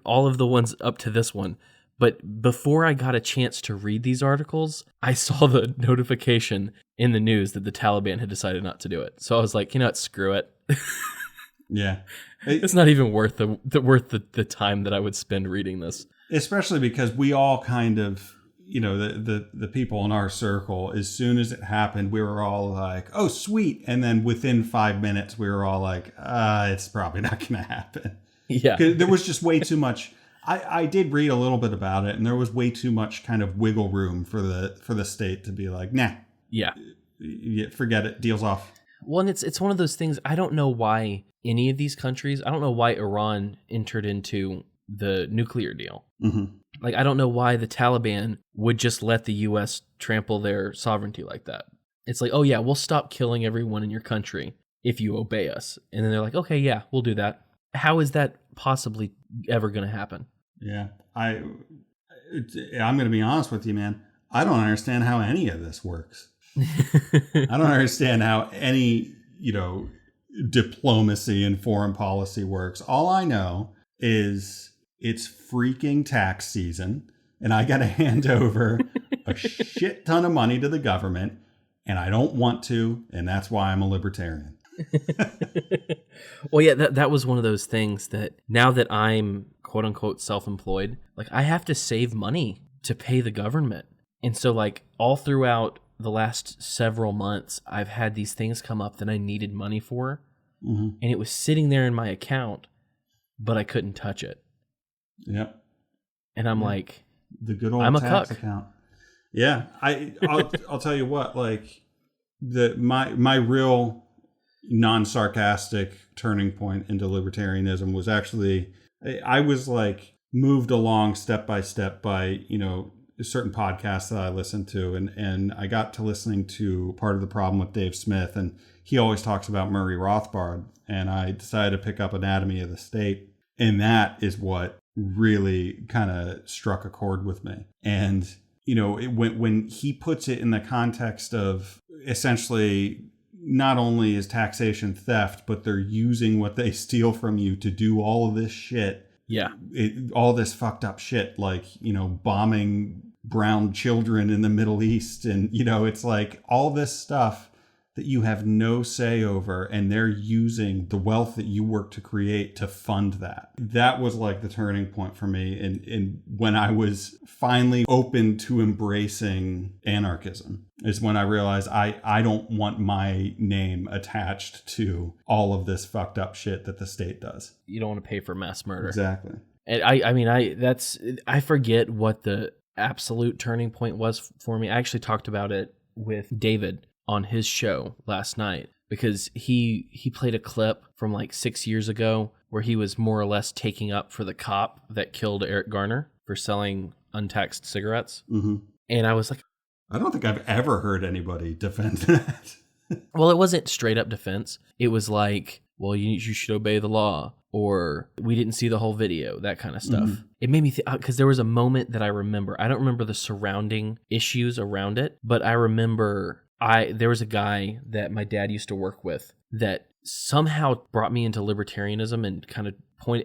all of the ones up to this one. But before I got a chance to read these articles, I saw the notification in the news that the Taliban had decided not to do it. So I was like, you know what, screw it. Yeah. It's not even worth the time that I would spend reading this. Especially because we all kind of, the people in our circle, as soon as it happened, we were all like, oh, sweet. And then within 5 minutes, we were all like, it's probably not going to happen. Yeah. There was just way too much. I did read a little bit about it, and there was way too much kind of wiggle room for the state to be like, nah. Yeah. Forget it. Deal's off. Well, and it's one of those things. I don't know why any of these countries, I don't know why Iran entered into the nuclear deal. Mm-hmm. Like, I don't know why the Taliban would just let the U.S. trample their sovereignty like that. It's like, oh, yeah, we'll stop killing everyone in your country if you obey us. And then they're like, okay, yeah, we'll do that. How is that possibly ever going to happen? Yeah, I'm going to be honest with you, man. I don't understand how any of this works. I don't understand how any, diplomacy and foreign policy works. All I know is it's freaking tax season, and I got to hand over a shit ton of money to the government, and I don't want to, and that's why I'm a libertarian. Well, yeah, that was one of those things that now that I'm quote unquote self-employed, like I have to save money to pay the government. And so like all throughout the last several months, I've had these things come up that I needed money for. Mm-hmm. And it was sitting there in my account, but I couldn't touch it. Yep. And I'm like, the good old I'm a tax cuck. account. Yeah. I'll tell you what, like my real non-sarcastic turning point into libertarianism was actually, I was like moved along step by step by, certain podcasts that I listened to, and I got to listening to Part of the Problem with Dave Smith, and he always talks about Murray Rothbard, and I decided to pick up Anatomy of the State, and that is what really kind of struck a chord with me. And when he puts it in the context of essentially not only is taxation theft, but they're using what they steal from you to do all of this shit. Yeah. All this fucked up shit, like, bombing brown children in the Middle East. And, it's like all this stuff that you have no say over, and they're using the wealth that you work to create to fund that. That was like the turning point for me. And when I was finally open to embracing anarchism is when I realized I don't want my name attached to all of this fucked up shit that the state does. You don't want to pay for mass murder. Exactly. And I forget what the absolute turning point was for me. I actually talked about it with David on his show last night, because he played a clip from like 6 years ago where he was more or less taking up for the cop that killed Eric Garner for selling untaxed cigarettes. Mm-hmm. And I was like, I don't think I've ever heard anybody defend that. Well, it wasn't straight up defense. It was like, well, you should obey the law, or we didn't see the whole video, that kind of stuff. Mm-hmm. It made me think, because there was a moment that I remember. I don't remember the surrounding issues around it, but I remember there was a guy that my dad used to work with that somehow brought me into libertarianism, and kind of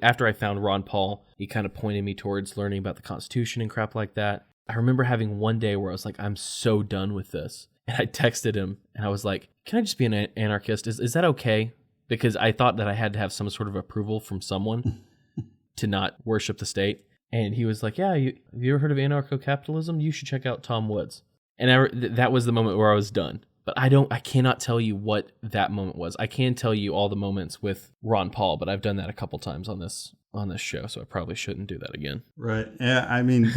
after I found Ron Paul, he kind of pointed me towards learning about the Constitution and crap like that. I remember having one day where I was like, I'm so done with this. And I texted him and I was like, can I just be an anarchist? Is that okay? Because I thought that I had to have some sort of approval from someone to not worship the state. And he was like, yeah, have you ever heard of anarcho-capitalism? You should check out Tom Woods. And that was the moment where I was done. But I cannot tell you what that moment was. I can tell you all the moments with Ron Paul, but I've done that a couple times on this show, so I probably shouldn't do that again. Right. Yeah, I mean,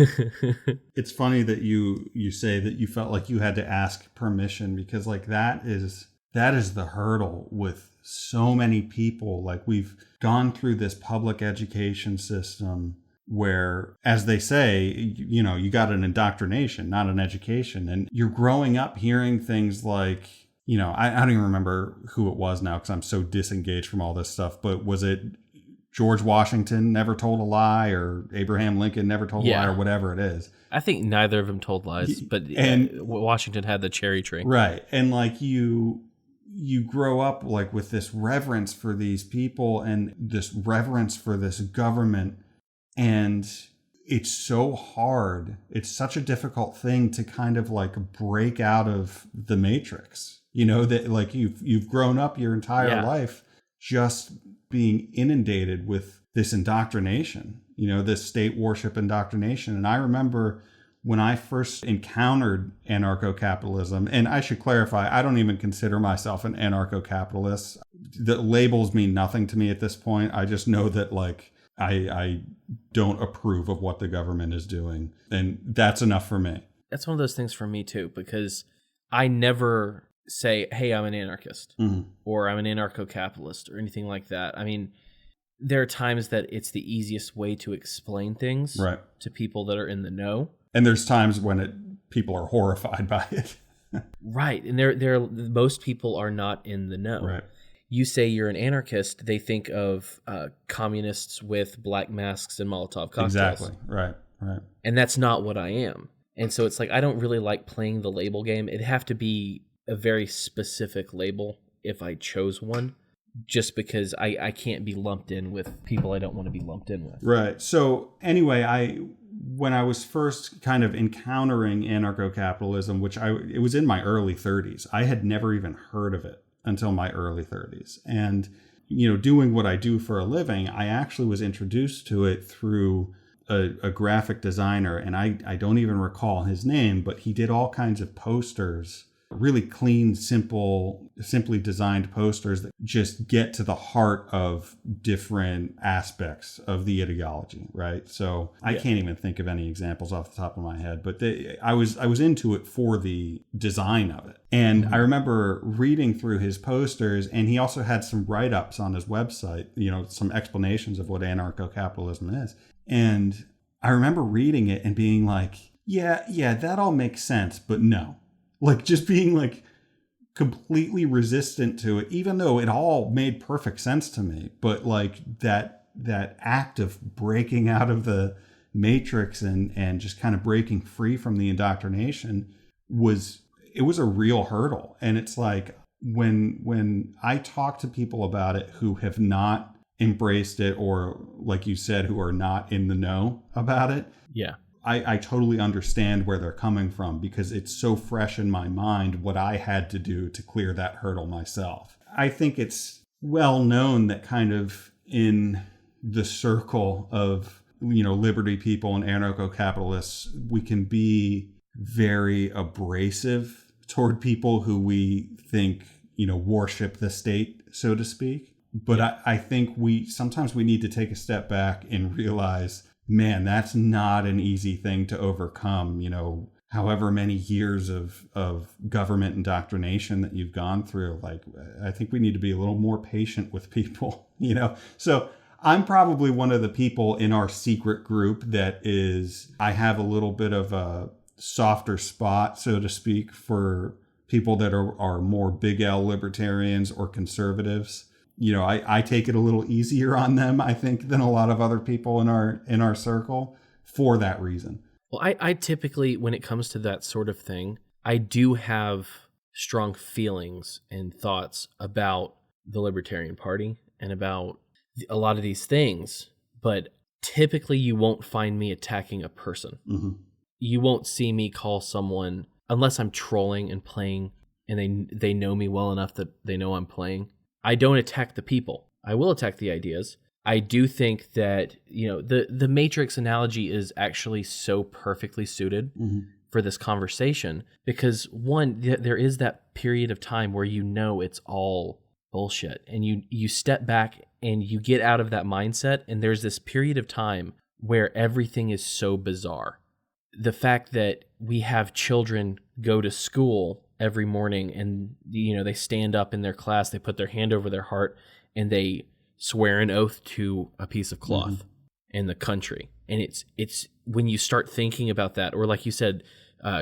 it's funny that you say that you felt like you had to ask permission, because like that is the hurdle with so many people. Like, we've gone through this public education system where, as they say, you got an indoctrination, not an education. And you're growing up hearing things like, I don't even remember who it was now because I'm so disengaged from all this stuff, but was it George Washington never told a lie, or Abraham Lincoln never told a lie, or whatever it is? I think neither of them told lies, but Washington had the cherry tree. Right. And like you grow up like with this reverence for these people and this reverence for this government. And it's so hard. It's such a difficult thing to kind of like break out of the matrix, that like you've grown up your entire life just being inundated with this indoctrination, this state worship indoctrination. And I remember when I first encountered anarcho-capitalism, and I should clarify, I don't even consider myself an anarcho-capitalist. The labels mean nothing to me at this point. I just know that like I don't approve of what the government is doing, and that's enough for me. That's one of those things for me too, because I never say, hey, I'm an anarchist or I'm an anarcho-capitalist or anything like that. I mean, there are times that it's the easiest way to explain things to people that are in the know. And there's times when people are horrified by it. Right. And most people are not in the know. Right. You say you're an anarchist, they think of communists with black masks and Molotov cocktails. Exactly. Right. And that's not what I am. And so it's like, I don't really like playing the label game. It'd have to be a very specific label if I chose one, just because I can't be lumped in with people I don't want to be lumped in with. Right. So anyway, when I was first kind of encountering anarcho-capitalism, it was in my early 30s, I had never even heard of it until my early 30s. And, doing what I do for a living, I actually was introduced to it through a graphic designer, and I don't even recall his name, but he did all kinds of posters, really clean, simply designed posters that just get to the heart of different aspects of the ideology, right? So I can't even think of any examples off the top of my head, but I was into it for the design of it. And I remember reading through his posters, and he also had some write-ups on his website, some explanations of what anarcho-capitalism is. And I remember reading it and being like, yeah, that all makes sense, but no. Like just being like completely resistant to it, even though it all made perfect sense to me. But like that act of breaking out of the matrix and just kind of breaking free from the indoctrination was a real hurdle. And it's like when I talk to people about it who have not embraced it, or like you said, who are not in the know about it. Yeah. I totally understand where they're coming from, because it's so fresh in my mind what I had to do to clear that hurdle myself. I think it's well known that kind of in the circle of, liberty people and anarcho-capitalists, we can be very abrasive toward people who we think, worship the state, so to speak. But I think sometimes we need to take a step back and realize, man, that's not an easy thing to overcome, however many years of government indoctrination that you've gone through. Like, I think we need to be a little more patient with people, So I'm probably one of the people in our secret group I have a little bit of a softer spot, so to speak, for people that are more big L libertarians or conservatives. I take it a little easier on them, I think, than a lot of other people in our circle for that reason. Well, I typically, when it comes to that sort of thing, I do have strong feelings and thoughts about the Libertarian Party and about a lot of these things, but typically you won't find me attacking a person. Mm-hmm. You won't see me call someone, unless I'm trolling and playing and they know me well enough that they know I'm playing. I don't attack the people. I will attack the ideas. I do think that, the Matrix analogy is actually so perfectly suited for this conversation, because one, there is that period of time where it's all bullshit, and you step back and you get out of that mindset, and there's this period of time where everything is so bizarre. The fact that we have children go to school every morning and, they stand up in their class, they put their hand over their heart, and they swear an oath to a piece of cloth and the country. And it's when you start thinking about that, or like you said,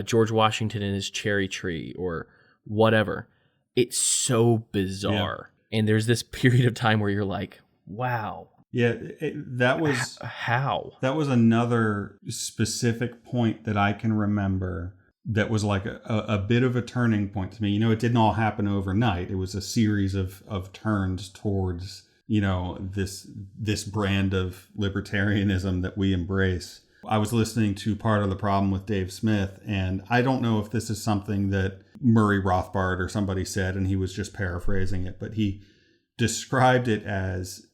George Washington and his cherry tree or whatever, it's so bizarre. Yeah. And there's this period of time where you're like, wow. Yeah, that was how? That was another specific point that I can remember that was like a bit of a turning point to me. It didn't all happen overnight. It was a series of turns towards, this brand of libertarianism that we embrace. I was listening to Part of the Problem with Dave Smith, and I don't know if this is something that Murray Rothbard or somebody said, and he was just paraphrasing it, but he described it as,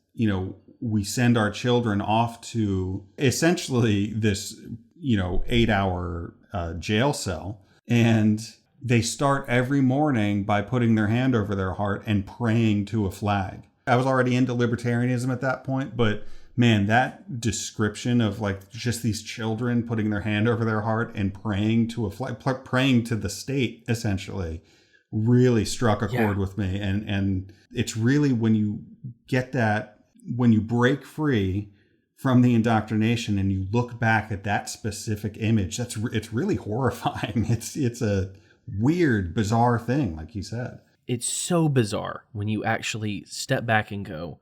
we send our children off to essentially this 8-hour jail cell. And they start every morning by putting their hand over their heart and praying to a flag. I was already into libertarianism at that point, but man, that description of like just these children putting their hand over their heart and praying to a flag, praying to the state, essentially, really struck a chord with me. And it's really when you get that, when you break free from the indoctrination and you look back at that specific image, it's really horrifying. It's a weird, bizarre thing, like you said. It's so bizarre when you actually step back and go,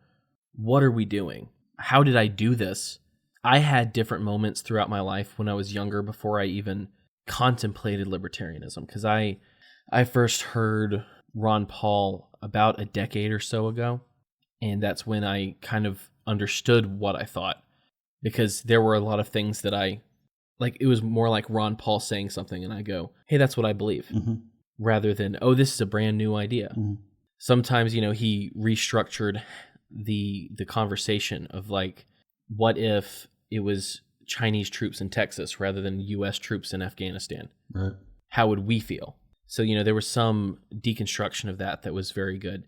what are we doing? How did I do this? I had different moments throughout my life when I was younger before I even contemplated libertarianism, because I first heard Ron Paul about a decade or so ago, and that's when I kind of understood what I thought, because there were a lot of things that it was more like Ron Paul saying something and I go, hey, that's what I believe. Mm-hmm. Rather than, oh, this is a brand new idea. Mm-hmm. Sometimes, he restructured the conversation of like, what if it was Chinese troops in Texas rather than U.S. troops in Afghanistan? Right. How would we feel? So, there was some deconstruction of that was very good.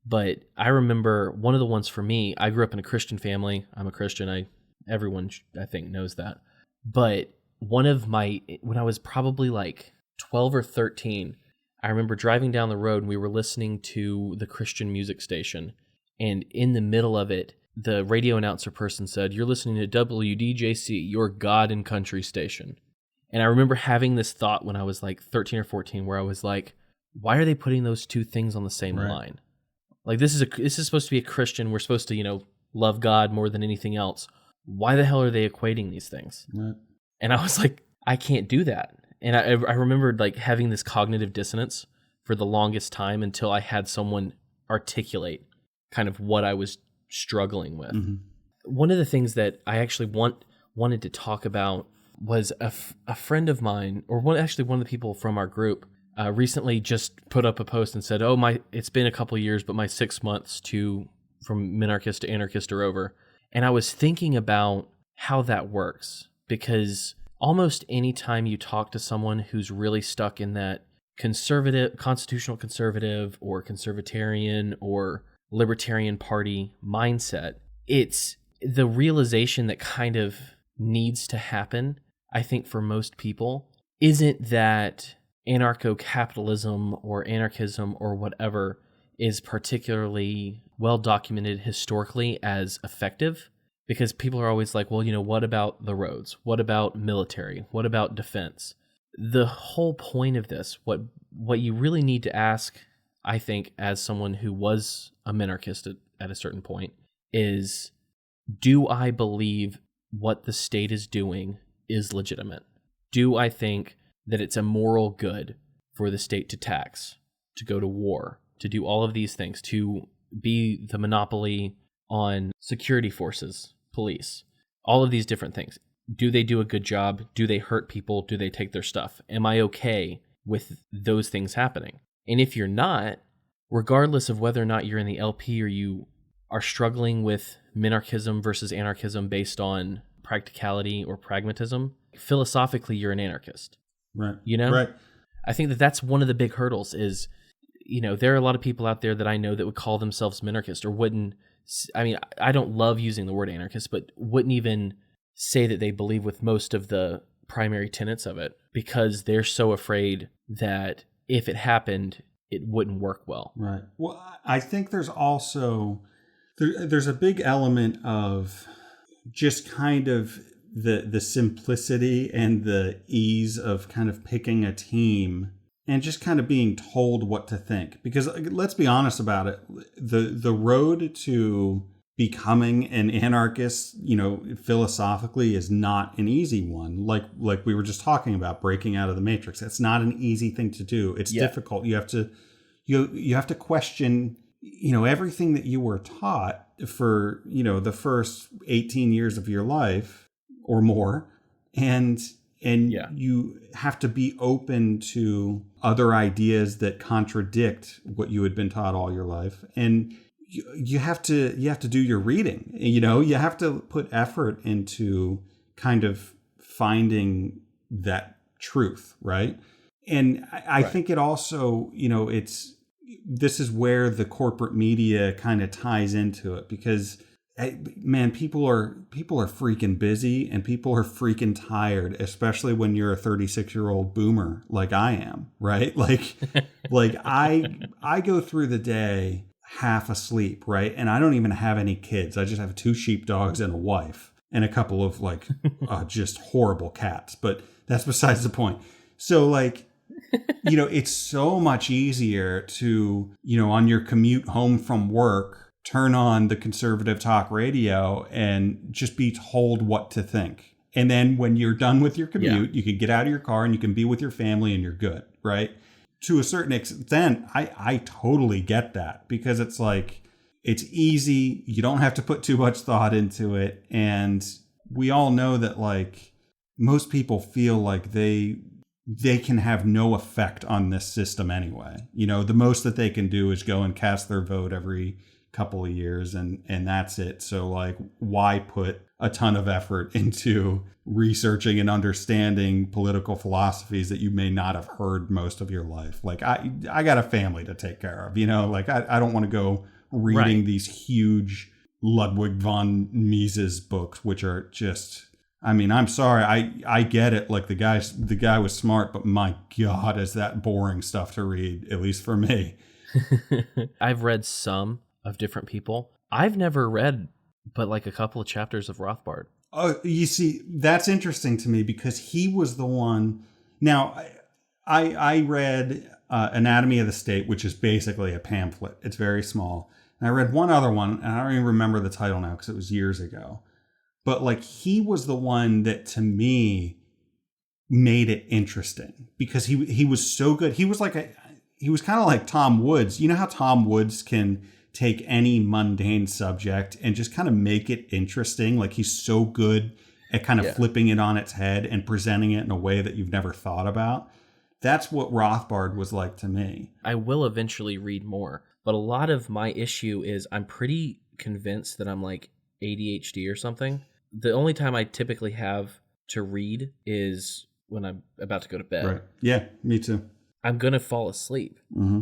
But I remember one of the ones for me, I grew up in a Christian family. I'm a Christian. Everyone, I think, knows that. But when I was probably like 12 or 13, I remember driving down the road and we were listening to the Christian music station. And in the middle of it, the radio announcer person said, "You're listening to WDJC, your God and country station." And I remember having this thought when I was like 13 or 14 where I was like, why are they putting those two things on the same line? Like, this is supposed to be a Christian. We're supposed to, love God more than anything else. Why the hell are they equating these things? Right. And I was like, I can't do that. And I remembered like having this cognitive dissonance for the longest time until I had someone articulate kind of what I was struggling with. Mm-hmm. One of the things that I actually wanted to talk about was a friend of mine, or one of the people from our group, recently just put up a post and said, it's been a couple years, but my 6 months from minarchist to anarchist are over. And I was thinking about how that works, because almost any time you talk to someone who's really stuck in that constitutional conservative or conservatarian or libertarian party mindset, it's the realization that kind of needs to happen, I think, for most people, isn't that anarcho-capitalism or anarchism or whatever is particularly well documented historically as effective. Because people are always like, well, what about the roads? What about military? What about defense? The whole point of this, what you really need to ask, I think, as someone who was a minarchist at a certain point, is, do I believe what the state is doing is legitimate? Do I think that it's a moral good for the state to tax, to go to war, to do all of these things, to be the monopoly on security forces, police, all of these different things? Do they do a good job? Do they hurt people? Do they take their stuff? Am I okay with those things happening? And if you're not, regardless of whether or not you're in the LP or you are struggling with minarchism versus anarchism based on practicality or pragmatism, philosophically, you're an anarchist. Right. Right. I think that's one of the big hurdles is, there are a lot of people out there that I know that would call themselves minarchist or wouldn't. I mean, I don't love using the word anarchist, but wouldn't even say that they believe with most of the primary tenets of it, because they're so afraid that if it happened, it wouldn't work well. Right. Well, I think there's also, there's a big element of just kind of the simplicity and the ease of kind of picking a team and just kind of being told what to think. Because let's be honest about it, the road to becoming an anarchist, philosophically, is not an easy one. Like we were just talking about, breaking out of the matrix. It's not an easy thing to do. It's difficult. You have to question, everything that you were taught for, the first 18 years of your life or more. And you have to be open to other ideas that contradict what you had been taught all your life. And you have to do your reading. You have to put effort into kind of finding that truth, right? And I think it also, this is where the corporate media kind of ties into it, because man, people are freaking busy and people are freaking tired, especially when you're a 36-year-old boomer like I am, right? Like I go through the day half asleep, right? And I don't even have any kids. I just have 2 sheepdogs and a wife and a couple of just horrible cats, but that's besides the point. So it's so much easier to, on your commute home from work, turn on the conservative talk radio and just be told what to think. And then when you're done with your commute, you can get out of your car and you can be with your family and you're good, right? To a certain extent, I totally get that, because it's it's easy. You don't have to put too much thought into it. And we all know that most people feel like they can have no effect on this system anyway. The most that they can do is go and cast their vote every couple of years and that's it. So why put a ton of effort into researching and understanding political philosophies that you may not have heard most of your life? I got a family to take care of, I don't want to go reading these huge Ludwig von Mises books, which are just, I'm sorry, I get it. The guy was smart, but my God, is that boring stuff to read, at least for me. I've read some of different people. I've never read but a couple of chapters of Rothbard. Oh, you see, that's interesting to me, because he was the one. Now, I read Anatomy of the State, which is basically a pamphlet. It's very small. And I read one other one, and I don't even remember the title now because it was years ago. But he was the one that, to me, made it interesting, because he was so good. He was he was kind of like Tom Woods. You know how Tom Woods can take any mundane subject and just kind of make it interesting? He's so good at kind of flipping it on its head and presenting it in a way that you've never thought about. That's what Rothbard was like to me. I will eventually read more, but a lot of my issue is I'm pretty convinced that I'm ADHD or something. The only time I typically have to read is when I'm about to go to bed. Right. Yeah, me too. I'm going to fall asleep. Mm-hmm.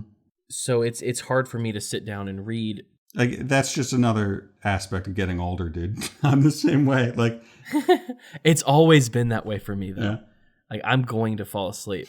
So it's hard for me to sit down and read. That's just another aspect of getting older, dude. I'm the same way. It's always been that way for me, though. Yeah. I'm going to fall asleep.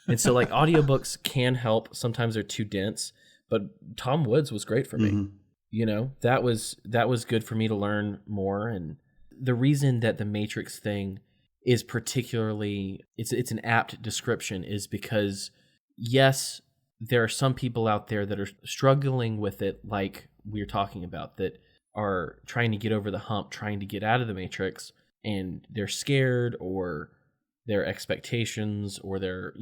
And so audiobooks can help. Sometimes they're too dense, but Tom Woods was great for me. Mm-hmm. That was good for me to learn more. And the reason that the Matrix thing is particularly, it's an apt description, is because, yes, there are some people out there that are struggling with it, like we're talking about, that are trying to get over the hump, trying to get out of the Matrix, and they're scared, or their expectations, or their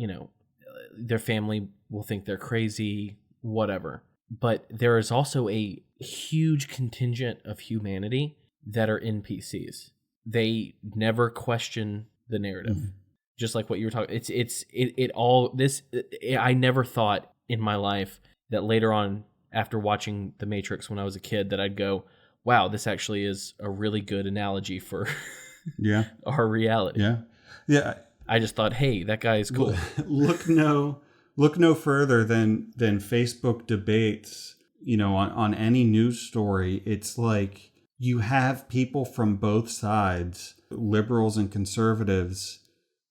family will think they're crazy, whatever. But there is also a huge contingent of humanity that are NPCs. They never question the narrative. Mm-hmm. Just like what you were talking, I never thought in my life that later on, after watching The Matrix when I was a kid, that I'd go, wow, this actually is a really good analogy for our reality. Yeah. Yeah. I just thought, hey, that guy is cool. Look no further than Facebook debates, on any news story. It's you have people from both sides, liberals and conservatives,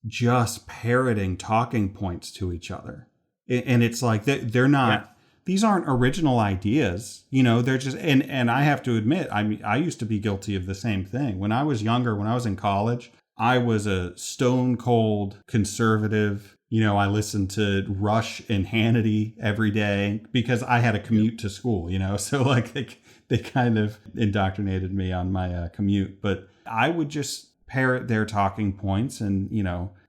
just parroting talking points to each other. And it's they're not, these aren't original ideas, they're just, and I have to admit, I used to be guilty of the same thing. When I was younger, when I was in college, I was a stone cold conservative. I listened to Rush and Hannity every day because I had a commute to school, so they kind of indoctrinated me on my commute, but I would just parrot their talking points. And,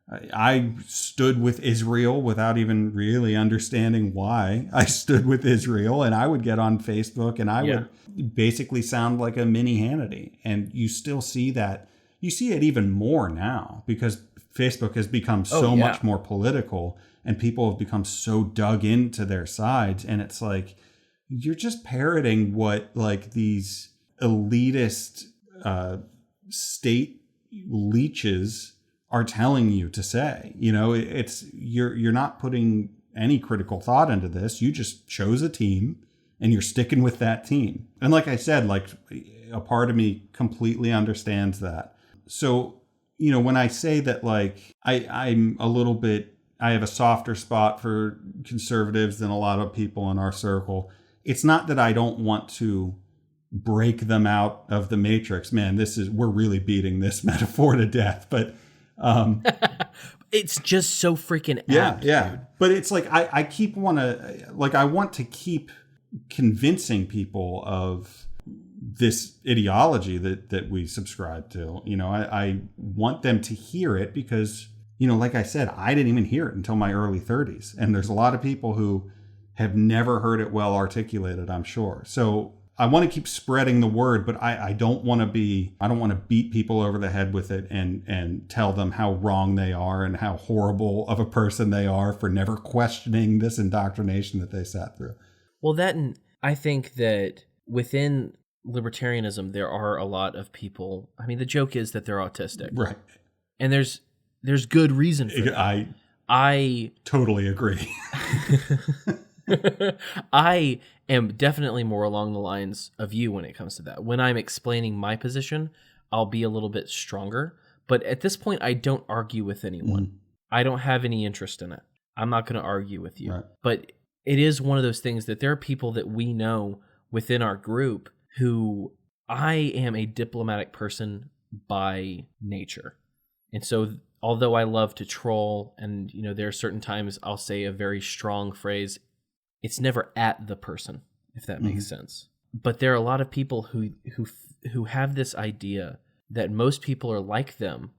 I stood with Israel without even really understanding why I stood with Israel. And I would get on Facebook and I would basically sound like a mini Hannity. And you still see that. You see it even more now because Facebook has become so much more political and people have become so dug into their sides. And it's you're just parroting what these elitist state leeches are telling you to say. You know, it's you're not putting any critical thought into this. You just chose a team and you're sticking with that team. And like I said, like a part of me completely understands that. So, you know, when I say that, like, I'm a little bit, I have a softer spot for conservatives than a lot of people in our circle, it's not that I don't want to break them out of the matrix. Man, we're really beating this metaphor to death, but it's just so freaking apt. Yeah. Dude. But it's like, I want to keep convincing people of this ideology that we subscribe to. You know, I want them to hear it because, you know, like I said, I didn't even hear it until my early 30s. And there's a lot of people who have never heard it well articulated, I'm sure. So I want to keep spreading the word, but I don't want to beat people over the head with it and tell them how wrong they are and how horrible of a person they are for never questioning this indoctrination that they sat through. Well, and I think that within libertarianism, there are a lot of people. I mean, the joke is that they're autistic. Right. And there's good reason for that. I totally agree. I am definitely more along the lines of you when it comes to that. When I'm explaining my position, I'll be a little bit stronger. But at this point, I don't argue with anyone. Mm. I don't have any interest in it. I'm not going to argue with you. Right. But it is one of those things that there are people that we know within our group who, I am a diplomatic person by nature. And so although I love to troll and, you know, there are certain times I'll say a very strong phrase, it's never at the person, if that makes sense. But there are a lot of people who have this idea that most people are like them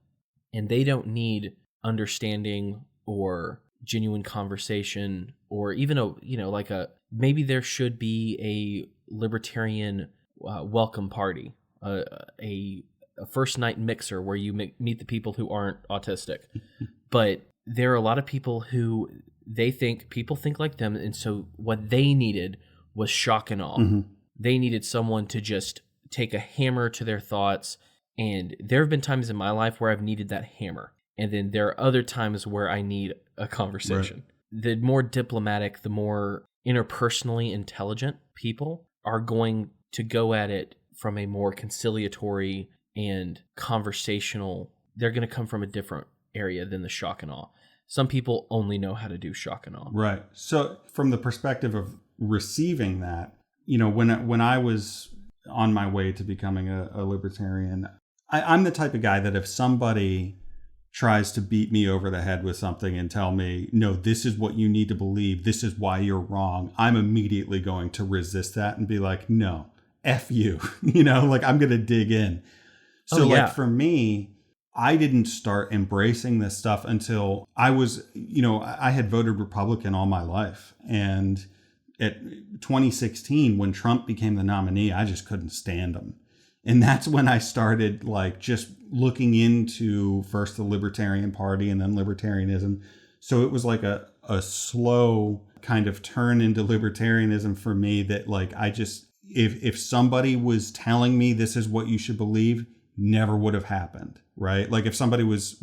and they don't need understanding or genuine conversation or even maybe there should be a libertarian welcome party, a first night mixer where you meet the people who aren't autistic. But there are a lot of people who people think like them, and so what they needed was shock and awe. Mm-hmm. They needed someone to just take a hammer to their thoughts, and there have been times in my life where I've needed that hammer, and then there are other times where I need a conversation. Right. The more diplomatic, the more interpersonally intelligent people are going to go at it from a more conciliatory and conversational. They're going to come from a different area than the shock and awe. Some people only know how to do shock and awe. Right. So from the perspective of receiving that, you know, when I was on my way to becoming a libertarian, I'm the type of guy that if somebody tries to beat me over the head with something and tell me, no, this is what you need to believe, this is why you're wrong, I'm immediately going to resist that and be like, no, F you. You know, like I'm going to dig in. So like for me, I didn't start embracing this stuff until I was, you know, I had voted Republican all my life. And at 2016, when Trump became the nominee, I just couldn't stand him. And that's when I started like just looking into first the Libertarian Party and then libertarianism. So it was like a slow kind of turn into libertarianism for me that like I just, if somebody was telling me this is what you should believe, never would have happened, right? Like if somebody was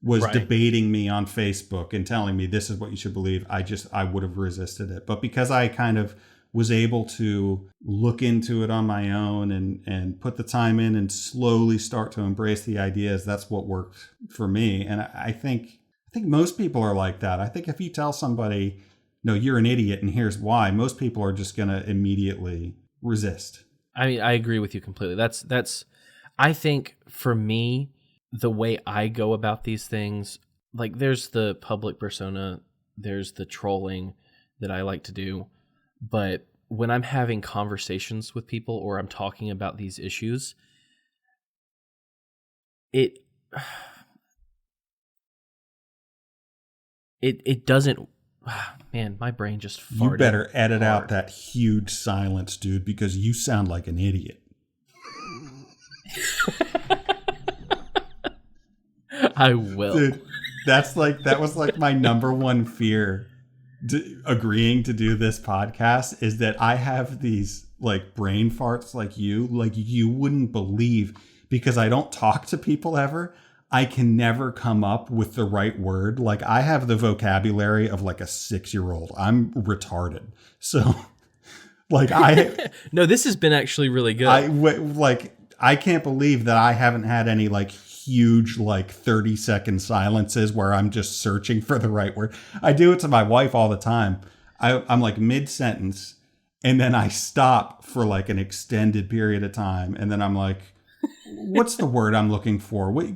right. debating me on Facebook and telling me this is what you should believe, I would have resisted it. But because I kind of was able to look into it on my own and put the time in and slowly start to embrace the ideas, that's what worked for me. And I think most people are like that. I think if you tell somebody, no, you're an idiot and here's why, most people are just going to immediately resist. I mean, I agree with you completely. That's I think for me, the way I go about these things, like there's the public persona, there's the trolling that I like to do. But when I'm having conversations with people or I'm talking about these issues, it doesn't, man, my brain just farted. You better edit out that huge silence, dude, because you sound like an idiot. I will. Dude, that was like my number one fear agreeing to do this podcast is that I have these like brain farts like you wouldn't believe, because I don't talk to people ever. I can never come up with the right word. Like, I have the vocabulary of like a 6-year-old. I'm retarded. So like No, this has been actually really good. I can't believe that I haven't had any like huge like 30-second silences where I'm just searching for the right word. I do it to my wife all the time. I'm like mid-sentence and then I stop for like an extended period of time and then I'm like, what's the word I'm looking for? Wait,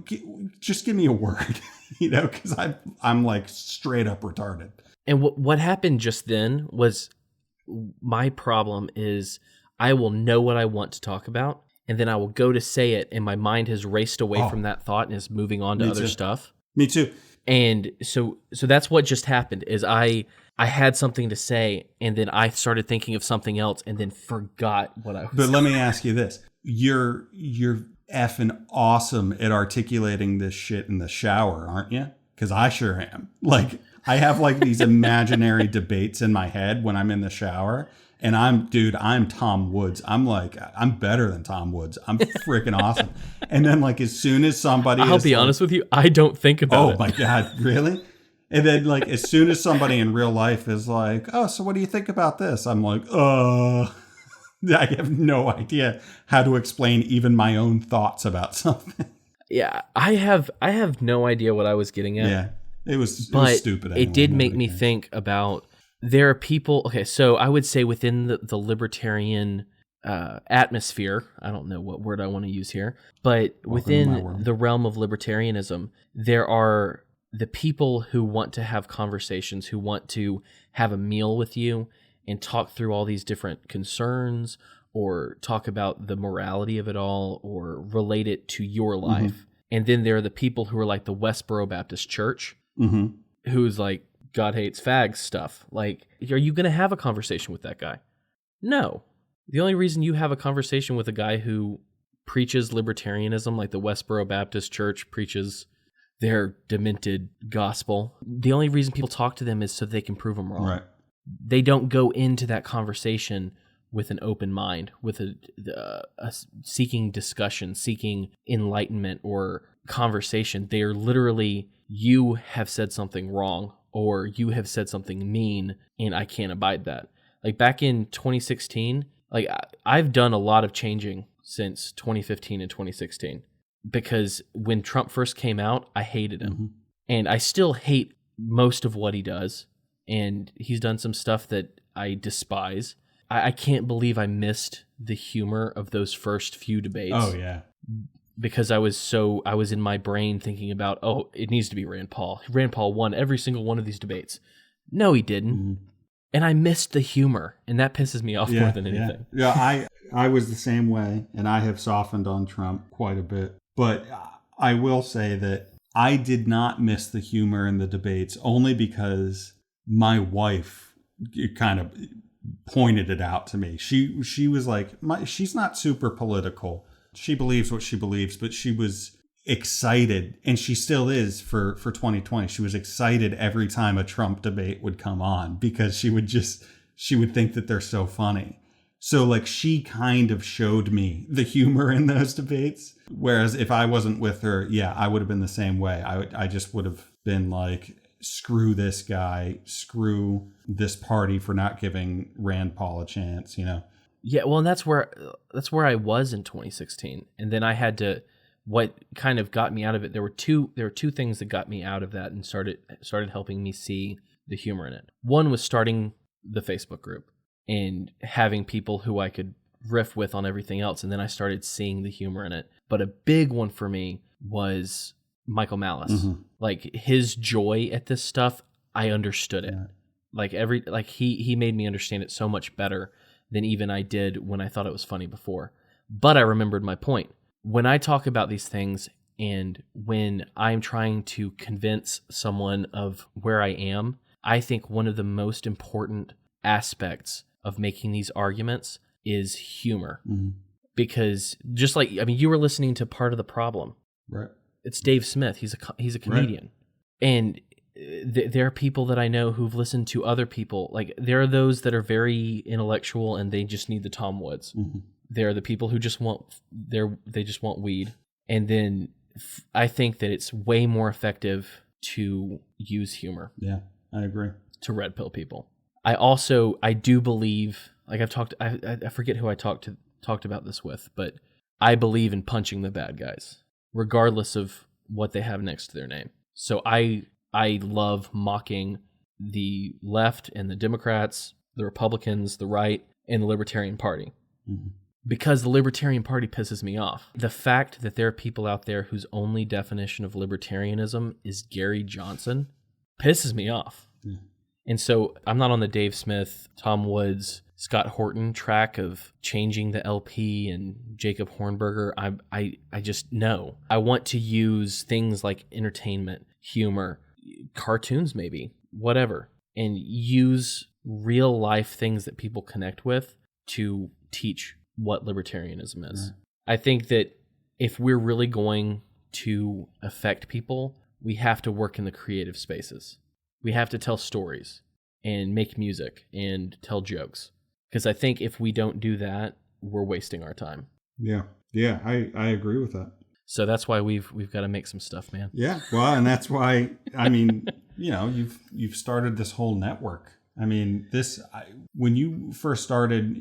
just give me a word, because I'm like straight up retarded. And what happened just then was, my problem is I will know what I want to talk about, and then I will go to say it, and my mind has raced away from that thought and is moving on to other stuff. Me too. And so that's what just happened, is I had something to say, and then I started thinking of something else, and then forgot what I was But let me ask you this. You're effing awesome at articulating this shit in the shower, aren't you? Because I sure am. Like, I have like these imaginary debates in my head when I'm in the shower. And I'm Tom Woods. I'm better than Tom Woods. I'm freaking awesome. And then like as soon as somebody I'll be honest with you, I don't think about it. Oh my God, really? And then like as soon as somebody in real life is like, oh, so what do you think about this? I'm like, I have no idea how to explain even my own thoughts about something. Yeah, I have no idea what I was getting at. Yeah, it was stupid. Anyway. It did make me think about, there are people, okay, so I would say within the libertarian atmosphere, I don't know what word I want to use here, but within the realm of libertarianism, there are the people who want to have conversations, who want to have a meal with you and talk through all these different concerns or talk about the morality of it all or relate it to your life. Mm-hmm. And then there are the people who are like the Westboro Baptist Church, who's like, God hates fags stuff. Like, are you going to have a conversation with that guy? No. The only reason you have a conversation with a guy who preaches libertarianism, like the Westboro Baptist Church preaches their demented gospel, the only reason people talk to them is so they can prove them wrong. Right. They don't go into that conversation with an open mind, with a seeking discussion, seeking enlightenment or conversation. They are literally, you have said something wrong or you have said something mean and I can't abide that. Like back in 2016, like I've done a lot of changing since 2015 and 2016 because when Trump first came out, I hated him. And I still hate most of what he does. And he's done some stuff that I despise. I can't believe I missed the humor of those first few debates. Oh, yeah. Because I was in my brain thinking about, oh, it needs to be Rand Paul. Rand Paul won every single one of these debates. No, he didn't. And I missed the humor, and that pisses me off more than anything. Yeah, I was the same way, and I have softened on Trump quite a bit. But I will say that I did not miss the humor in the debates only because my wife kind of pointed it out to me. She was like, she's not super political. She believes what she believes, but she was excited, and she still is for 2020. She was excited every time a Trump debate would come on because she would think that they're so funny. So like she kind of showed me the humor in those debates. Whereas if I wasn't with her, I would have been the same way. I just would have been like, screw this guy, screw this party for not giving Rand Paul a chance, Yeah, well, and that's where I was in 2016, and then I had to. What kind of got me out of it? There were two things that got me out of that and started helping me see the humor in it. One was starting the Facebook group and having people who I could riff with on everything else, and then I started seeing the humor in it. But a big one for me was Michael Malice. Like his joy at this stuff, I understood it. Like he made me understand it so much better than even I did when I thought it was funny before. But I remembered my point. When I talk about these things and when I'm trying to convince someone of where I am, I think one of the most important aspects of making these arguments is humor. Because just like, I mean, you were listening to Part of the Problem. Right. It's Dave Smith. He's a comedian. Right. And there are people that I know who've listened to other people. Like there are those that are very intellectual and they just need the Tom Woods. There are the people who just want weed. And then I think that it's way more effective to use humor. Yeah, I agree. To red pill people. I do believe, like I forget who I talked about this with, but I believe in punching the bad guys, regardless of what they have next to their name. So I love mocking the left and the Democrats, the Republicans, the right, and the Libertarian Party. Mm-hmm. Because the Libertarian Party pisses me off. The fact that there are people out there whose only definition of libertarianism is Gary Johnson pisses me off. Yeah. And so I'm not on the Dave Smith, Tom Woods, Scott Horton track of changing the LP and Jacob Hornberger. I just know. I want to use things like entertainment, humor, cartoons maybe, whatever, and use real life things that people connect with to teach what libertarianism is. Right. I think that if we're really going to affect people, we have to work in the creative spaces. We have to tell stories and make music and tell jokes. Because I think if we don't do that, we're wasting our time. Yeah, I agree with that. So that's why we've got to make some stuff, man. Yeah, well, and that's why, I mean, you've started this whole network. I mean, when you first started,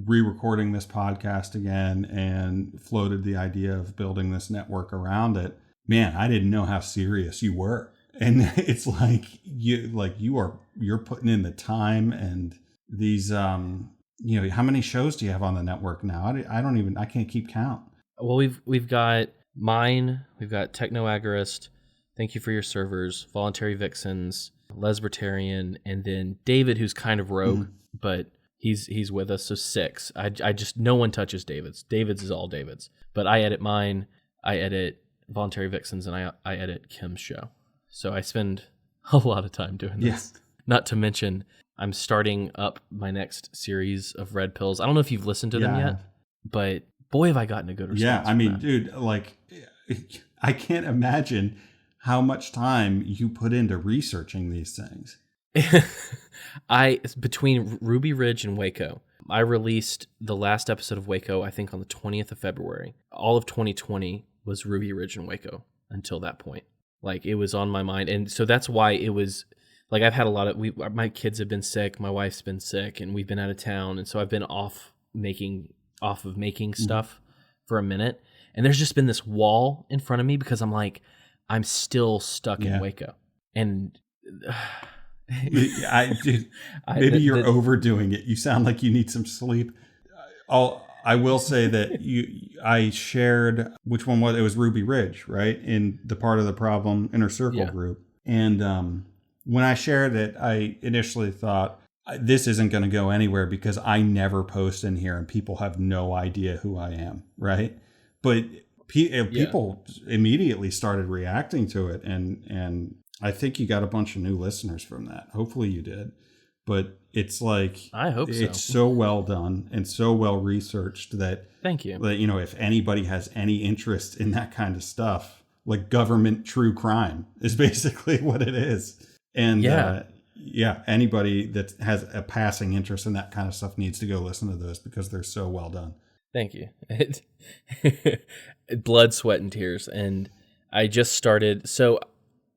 re-recording this podcast again and floated the idea of building this network around it, man, I didn't know how serious you were. And it's like you're putting in the time and these how many shows do you have on the network now? I can't keep count. Well, we've got mine, we've got Techno Agorist, Thank You for Your Servers, Voluntary Vixens, Lesbertarian, and then David, who's kind of rogue, but he's with us, so 6. I just, no one touches David's. David's is all David's. But I edit mine, I edit Voluntary Vixens, and I edit Kim's show. So I spend a lot of time doing this. Yes. Not to mention, I'm starting up my next series of Red Pills. I don't know if you've listened to them yet, but boy, have I gotten a good response. Yeah, I mean, dude, like, I can't imagine how much time you put into researching these things. Between Ruby Ridge and Waco, I released the last episode of Waco, I think on the 20th of February. All of 2020 was Ruby Ridge and Waco until that point. Like, it was on my mind. And so that's why it was, like, I've had a lot of, my kids have been sick, my wife's been sick, and we've been out of town. And so I've been off of making stuff for a minute. And there's just been this wall in front of me because I'm like, I'm still stuck in Waco. And maybe you're overdoing it. You sound like you need some sleep. I will say that I shared, which one was it? Was Ruby Ridge, right? In the Part of the Problem Inner Circle group. And when I shared it, I initially thought, this isn't going to go anywhere because I never post in here and people have no idea who I am, right? But people immediately started reacting to it. And I think you got a bunch of new listeners from that. Hopefully you did. But it's like, I hope so. It's so well done and so well researched that, thank you. That, if anybody has any interest in that kind of stuff, like government true crime is basically what it is. And anybody that has a passing interest in that kind of stuff needs to go listen to those because they're so well done. Thank you. Blood, sweat, and tears. And I just started. So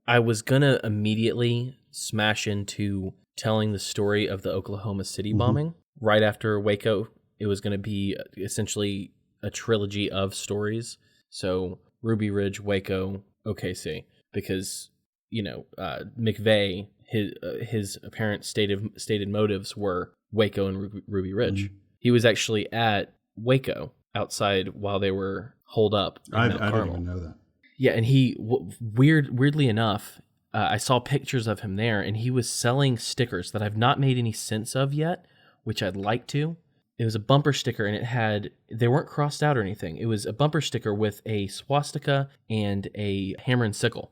I was going to immediately smash into telling the story of the Oklahoma City bombing right after Waco. It was going to be essentially a trilogy of stories. So Ruby Ridge, Waco, OKC, because, McVeigh, his apparent stated motives were Waco and Ruby Ridge. He was actually at Waco outside while they were holed up. I didn't even know that. Yeah, and he weirdly enough, I saw pictures of him there, and he was selling stickers that I've not made any sense of yet, which I'd like to. It was a bumper sticker, and they weren't crossed out or anything. It was a bumper sticker with a swastika and a hammer and sickle.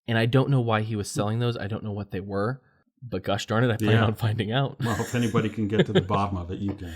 And I don't know why he was selling those. I don't know what they were, but gosh darn it, I plan on finding out. Well, if anybody can get to the bottom of it, you can.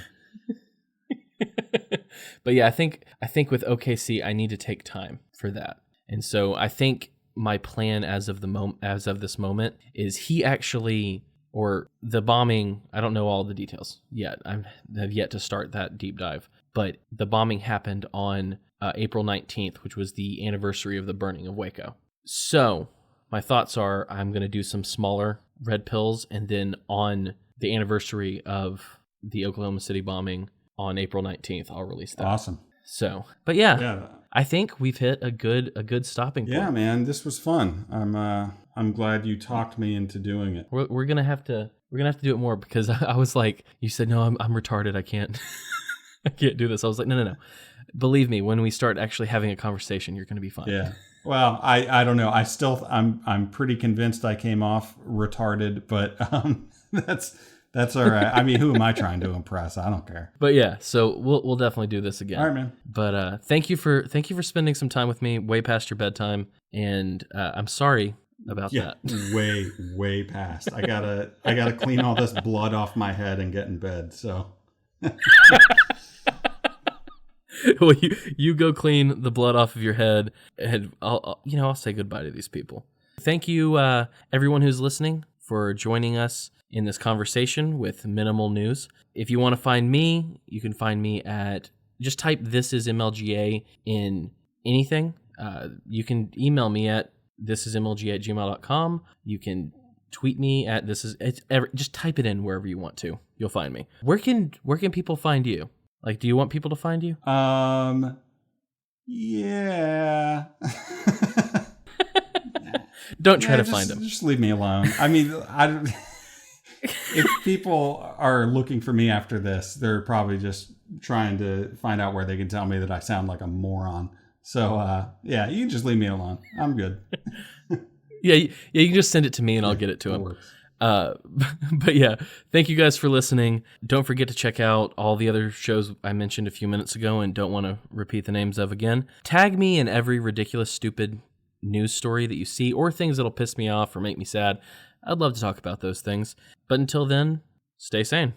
But yeah, I think with OKC, I need to take time for that. And so I think my plan as of this moment is he actually, or the bombing, I don't know all the details yet. I have yet to start that deep dive. But the bombing happened on April 19th, which was the anniversary of the burning of Waco. So my thoughts are I'm going to do some smaller red pills, and then on the anniversary of the Oklahoma City bombing on April 19th, I'll release that. Awesome. So, but yeah. I think we've hit a good stopping point. Yeah, man, this was fun. I'm glad you talked me into doing it. We're gonna have to do it more, because I was like, you said no, I'm retarded. I can't I can't do this. I was like, no. Believe me, when we start actually having a conversation, you're gonna be fine. Yeah. Well, I don't know. I'm pretty convinced I came off retarded, but that's all right. I mean, who am I trying to impress? I don't care. But yeah, so we'll definitely do this again. All right, man. But thank you for spending some time with me way past your bedtime, and I'm sorry about that. way past. I gotta clean all this blood off my head and get in bed. So. Well, you go clean the blood off of your head, and I'll say goodbye to these people. Thank you, everyone who's listening, for joining us in this conversation with minimal news. If you want to find me, you can find me at, just type "This is MLGA" in anything. You can email me at thisismlga@gmail.com. You can tweet me at just type it in wherever you want to. You'll find me. Where can people find you? Like, do you want people to find you? Yeah. Don't try to find them. Just leave me alone. I mean, if people are looking for me after this, they're probably just trying to find out where they can tell me that I sound like a moron. So, yeah, you can just leave me alone. I'm good. Yeah, you can just send it to me and I'll get it to him. But yeah, thank you guys for listening. Don't forget to check out all the other shows I mentioned a few minutes ago and don't want to repeat the names of again. Tag me in every ridiculous, stupid news story that you see, or things that'll piss me off or make me sad. I'd love to talk about those things. But until then, stay sane.